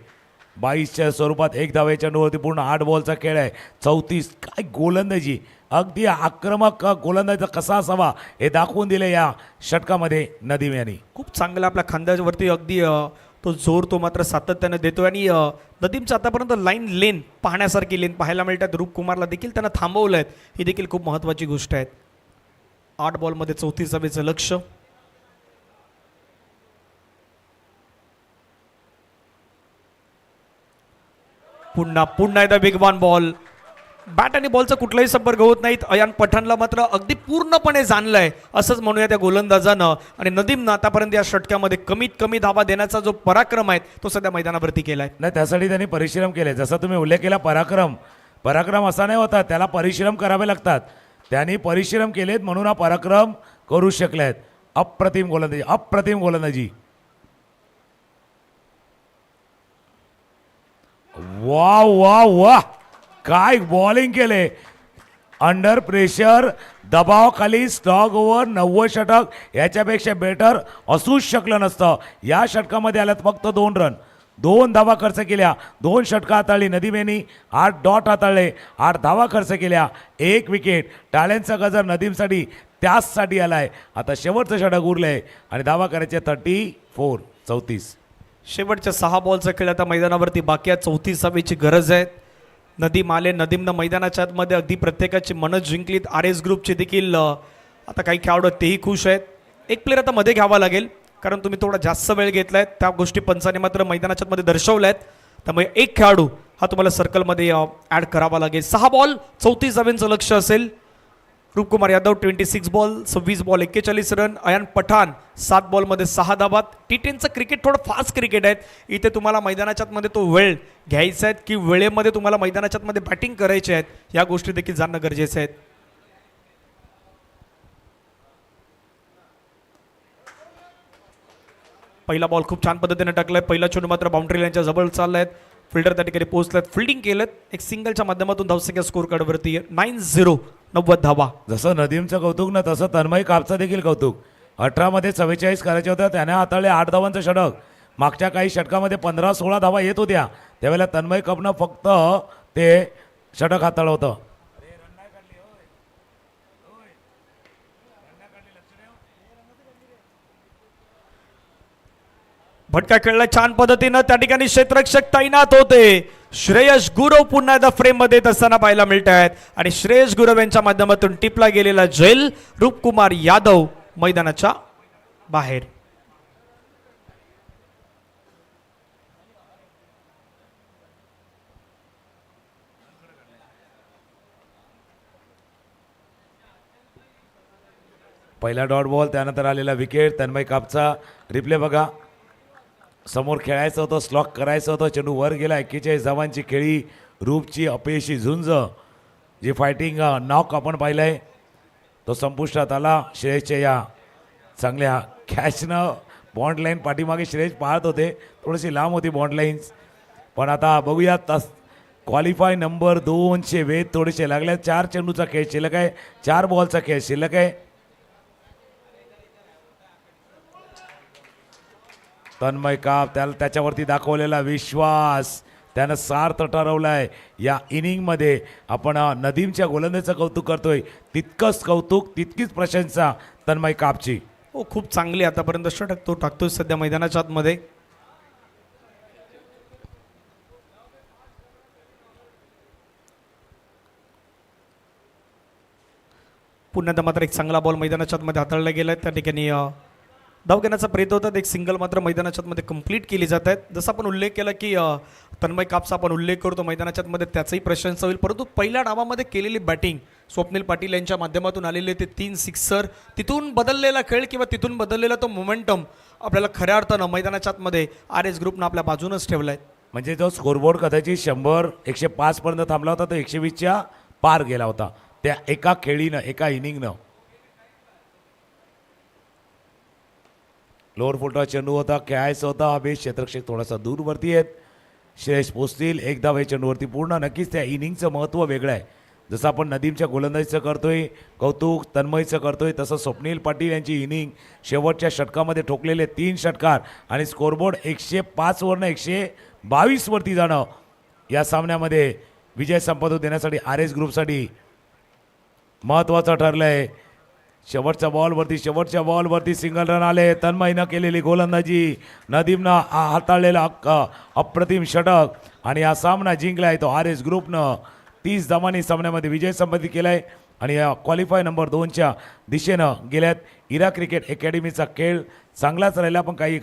22च्या स्वरूपात 1 धाव या चेंडूवरती पूर्ण. 8 बॉलचा खेळ आहे. 34. काय गोलंदाजी, अगदी आक्रमक गोलंदाजीचा कसा असावा हे दाखवून दिले या षटकामध्ये नदीम यांनी. खूप चांगला आपल्या खांद्यावरती अगदी तो जोर तो मात्र सातत्याने देतोय आणि नदीमचं आतापर्यंत लेन पाहण्यासारखी लेन पाहायला मिळतात. रूपकुमारला देखील त्यांना थांबवलं आहे, ही देखील खूप महत्त्वाची गोष्ट आहे. 8 बॉलमध्ये 34 धावेचं लक्ष. पुन्हा एकदा वेगवान बॉल. बॅट आणि बॉलचा कुठलाही संपर्क होत नाहीत. अयान पठाणला मात्र अगदी पूर्णपणे जाणलंय असंच म्हणूया त्या गोलंदाजानं. आणि नदीमनं आतापर्यंत या षटकामध्ये कमीत कमी धावा देण्याचा जो पराक्रम आहे तो सध्या मैदानावरती केलाय. नाही, त्यासाठी त्यांनी परिश्रम केले. जसं तुम्ही उल्लेख केला, पराक्रम असा नाही होता, त्याला परिश्रम करावे लागतात. त्यांनी परिश्रम केलेत म्हणून हा पराक्रम करू शकलेत. अप्रतिम गोलंदाजी, अप्रतिम गोलंदाजी. वा वा वा, काय बॉलिंग केले. अंडर प्रेशर, दबावाखाली स्टॉक ओव्हर 90 षटक, याच्यापेक्षा बेटर असूच शकलं नसतं. या षटकामध्ये आल्यात फक्त 2 रन, 2 धावा खर्च केल्या, 2 षटकं हाताळली. नदीम यांनी 8 डॉट हाताळले, 8 धावा खर्च केल्या, 1 विकेट. टाळ्यांचा गजर नदीमसाठी त्याचसाठी आलाय. आता शेवटचं षटक उरलंय आणि धावा करायचे 34. शेवटच्या 6 बॉलचा खेळ आता मैदानावरती बाकी आहे. 34 धावेची गरज आहे. नदीम आले, नदीमनं मैदानाच्या आतमध्ये अगदी प्रत्येकाची मनं जिंकलीत. RS ग्रुपचे देखील आता काही खेळाडू तेही खुश आहेत. एक प्लेअर आता मध्ये घ्यावा लागेल, कारण तुम्ही थोडा जास्त वेळ घेतलाय. त्या गोष्टी पंचाने मात्र मैदानाच्या मध्ये दर्शवल्या आहेत. त्यामुळे एक खेळाडू हा तुम्हाला सर्कलमध्ये ॲड करावा लागेल. 6 बॉल 34 धावांचं लक्ष असेल. Roopkumar Yadav 26 ball 26 ball 41 run. Ayaan Pathan 7 बॉलमध्ये 6 धावा. T10चं क्रिकेट थोडं फास्ट क्रिकेट आहे. इथे तुम्हाला मैदानाच्या मध्ये तो वेळ घ्यायचा आहे की वेळेमध्ये तुम्हाला मैदानाच्या मध्ये बॅटिंग करायची आहेत, या गोष्टी देखील जाणणं गरजेचं आहे. पहिला बॉल खूप छान पद्धतीने टाकलाय. पहिला चेंडू मात्र बाउंड्री लाईनच्या जवळ चाललाय. फिल्डर त्या ठिकाणी पोहोचलात, फिल्डिंग केलं. एक सिंगलच्या माध्यमातून धावसंख्या स्कोर कार्डवरती 9-0 90 धावा. जसं नदीमचं कौतुक ना, तसं तन्मय कापचं देखील कौतुक. 18 मध्ये 44 करायचे होत्या, त्याने हाताळले 8 धावांचं षटक. मागच्या काही षटकामध्ये 15-16 धावा येत होत्या, त्यावेळेला तन्मय कापनं फक्त ते षटक हाताळलं होतं. भटका खेळला छान पद्धतीनं. त्या ठिकाणी क्षेत्ररक्षक तैनात होते. श्रेयस गुरव पुन्हा एकदा फ्रेम मध्ये येत असताना पाहायला मिळत आहेत आणि श्रेयस गुरव यांच्या माध्यमातून टिपला गेलेला झेल. रूपकुमार यादव मैदानाच्या बाहेर. पहिला डॉट बॉल, त्यानंतर आलेला विकेट. तन्मय कापचा रिप्ले बघा. समोर खेळायचं होतं, स्लॉक करायचं होतं, चेंडू वर गेला. 41 धावांची खेळी, रूपची अपयशी झुंज, जी फायटिंग नॉक आपण पाहिलंय तो संपुष्टात आला. श्रेयसच्या या चांगल्या कॅचनं बॉन्ड लाईन पाठीमागे श्रेयस पाहत होते, थोडीशी लांब होती बॉन्ड लाईन्स. पण आता बघूया, क्वालिफाय नंबर 2चे वेध थोडेसे लागले. 4 चेंडूचा खेळ शिल्लक आहे, 4 बॉलचा खेळ शिल्लक आहे. तन्मय काप, त्याच्यावरती दाखवलेला विश्वास त्यानं सार्थ ठरवलाय. या इनिंगमध्ये आपण नदीमच्या गोलंदाजीचं कौतुक करतोय, तितकंच कौतुक, तितकीच प्रशंसा तन्मय कापची. हो, खूप चांगली आतापर्यंत षटक तो टाकतोय सध्या मैदानाच्या आतमध्ये. पुन्हा एकदा मात्र एक चांगला बॉल मैदानाच्या आतमध्ये हाताळला गेलाय. त्या ठिकाणी धाव घेण्याचा प्रयत्न होतात. एक सिंगल मात्र मैदानाच्या मध्ये कंप्लीट केली जात आहेत. जसं आपण उल्लेख केला की तन्मय कापचा आपण उल्लेख करतो मैदानाच्या मध्ये, त्याचाही प्रशंसा होईल. परंतु पहिल्या डावामध्ये केलेली बॅटिंग, स्वप्नील पाटील यांच्या माध्यमातून आलेले ते 3 सिक्सर, तिथून बदललेला खेळ किंवा तिथून बदललेला तो मोमेंटम आपल्याला खऱ्या अर्थानं मैदानाच्या आतमध्ये RS ग्रुपनं आपल्या बाजूनच ठेवलाय. म्हणजे जो स्कोरबोर्ड कदाचित 100-105 पर्यंत थांबला होता, तो 120च्या पार गेला होता त्या एका खेळीनं, एका इनिंगनं. लोअर फुलचा चेंडू होता, खेळायचा होता. अभेश क्षेत्ररक्षक थोडासा दूरवरती आहेत. श्रेयस पोचतील, एक धाव या चेंडूवरती पूर्ण. नक्कीच त्या इनिंगचं महत्त्व वेगळं आहे. जसं आपण नदीमच्या गोलंदाजीचं करतोय कौतुक, तन्मयचं करतोय, तसं स्वप्नील पाटील यांची इनिंग, शेवटच्या षटकामध्ये ठोकलेले 3 षटकार आणि स्कोरबोर्ड 105 वरनं 122 वरती जाणं, या सामन्यामध्ये विजय संपादन देण्यासाठी RS ग्रुपसाठी महत्त्वाचं ठरलं आहे. शेवटच्या बॉलवरती सिंगल रन आले. तन्मयनं केलेली गोलंदाजी, नदीमनं हाताळलेला अप्रतिम षटक आणि हा सामना जिंकला आहे तो RS ग्रुपनं. 30 धावांनी सामन्यामध्ये विजय संपादित केला आहे आणि या क्वालिफाय नंबर 2च्या दिशेनं गेल्यात. इरा क्रिकेट अकॅडमीचा खेळ चांगलाच राहिला, पण काही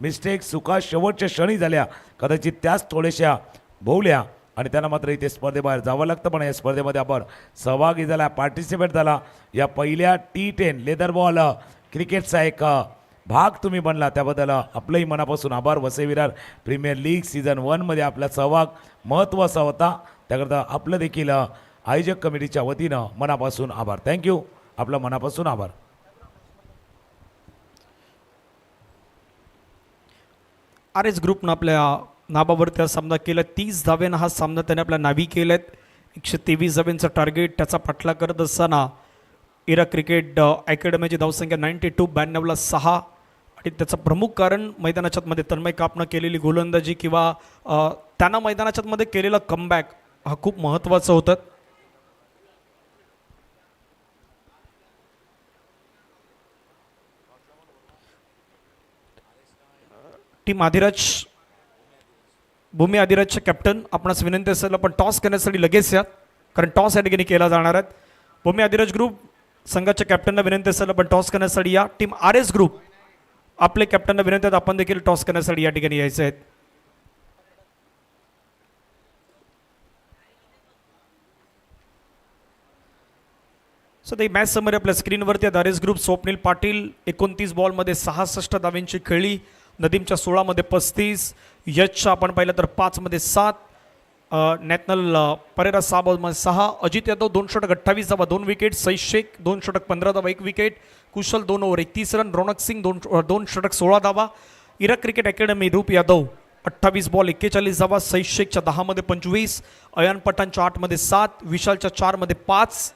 मिस्टेक, चुका शेवटच्या क्षणी झाल्या, कदाचित त्याच थोड्याशा भोवल्या आणि त्यांना मात्र इथे स्पर्धेबाहेर जावं लागतं. पण या स्पर्धेमध्ये आपण सहभागी झाला, पार्टिसिपेट झाला. या पहिल्या T10 लेदर बॉल क्रिकेटचा एक भाग तुम्ही बनला, त्याबद्दल आपलंही मनापासून आभार. Vasai Virar premier league season 1मध्ये आपला सहभाग महत्त्वाचा होता, त्याकरता आपलं देखील आयोजक कमिटीच्या वतीनं मनापासून आभार. थँक्यू, आपलं मनापासून आभार. आर एस ग्रुपनं आपल्या नाबावरती हा सामना केला. 30 धावेनं हा सामना त्याने आपल्या नावी केलेत. 123 धावेंचं टार्गेट त्याचा पाठलाग करत असताना इरा क्रिकेट अकॅडमीची धावसंख्या 92 92ला 6 आणि त्याचं प्रमुख कारण मैदानाच्या मध्ये तन्मय कापनं केलेली गोलंदाजी किंवा त्यानं मैदानाच्या मध्ये केलेला कमबॅक हा खूप महत्त्वाचं होतं. टीम आदिराज भूमी आदिराजचे कॅप्टन आपणास विनंती असेल आपण टॉस करण्यासाठी लगेच या, कारण टॉस या ठिकाणी केला जाणार आहे. भूमी आदिराज ग्रुप संघाच्या कॅप्टनला विनंती असेल आपण टॉस करण्यासाठी या. टीम आर एस ग्रुप आपले कॅप्टनला विनंती आहेत आपण देखील टॉस करण्यासाठी या ठिकाणी यायचं आहे. सो ते मॅच समोर आपल्या स्क्रीनवरती R S group Swapnil Patil 29 बॉलमध्ये 66 धावेंची खेळी, नदीमच्या 16 मध्ये 35, यशच्या आपण पाहिलं तर 5 मध्ये 7, नॅशनल परेरा 6 बॉलमध्ये 6, अजित यादव 2 षटक 28 धावा 2 विकेट, सईद शेख 2 षटक 15 धावा 1 विकेट, कुशल 2 ओव्हर 31 रन, रौनक सिंग 2 षटक 16 धावा, इरा क्रिकेट अकॅडमी रूप यादव 28 बॉल 41 धावा, सईद शेखच्या 10 मध्ये 25, अयान पठाणच्या 8 मध्ये 7, विशालच्या 4 मध्ये 5,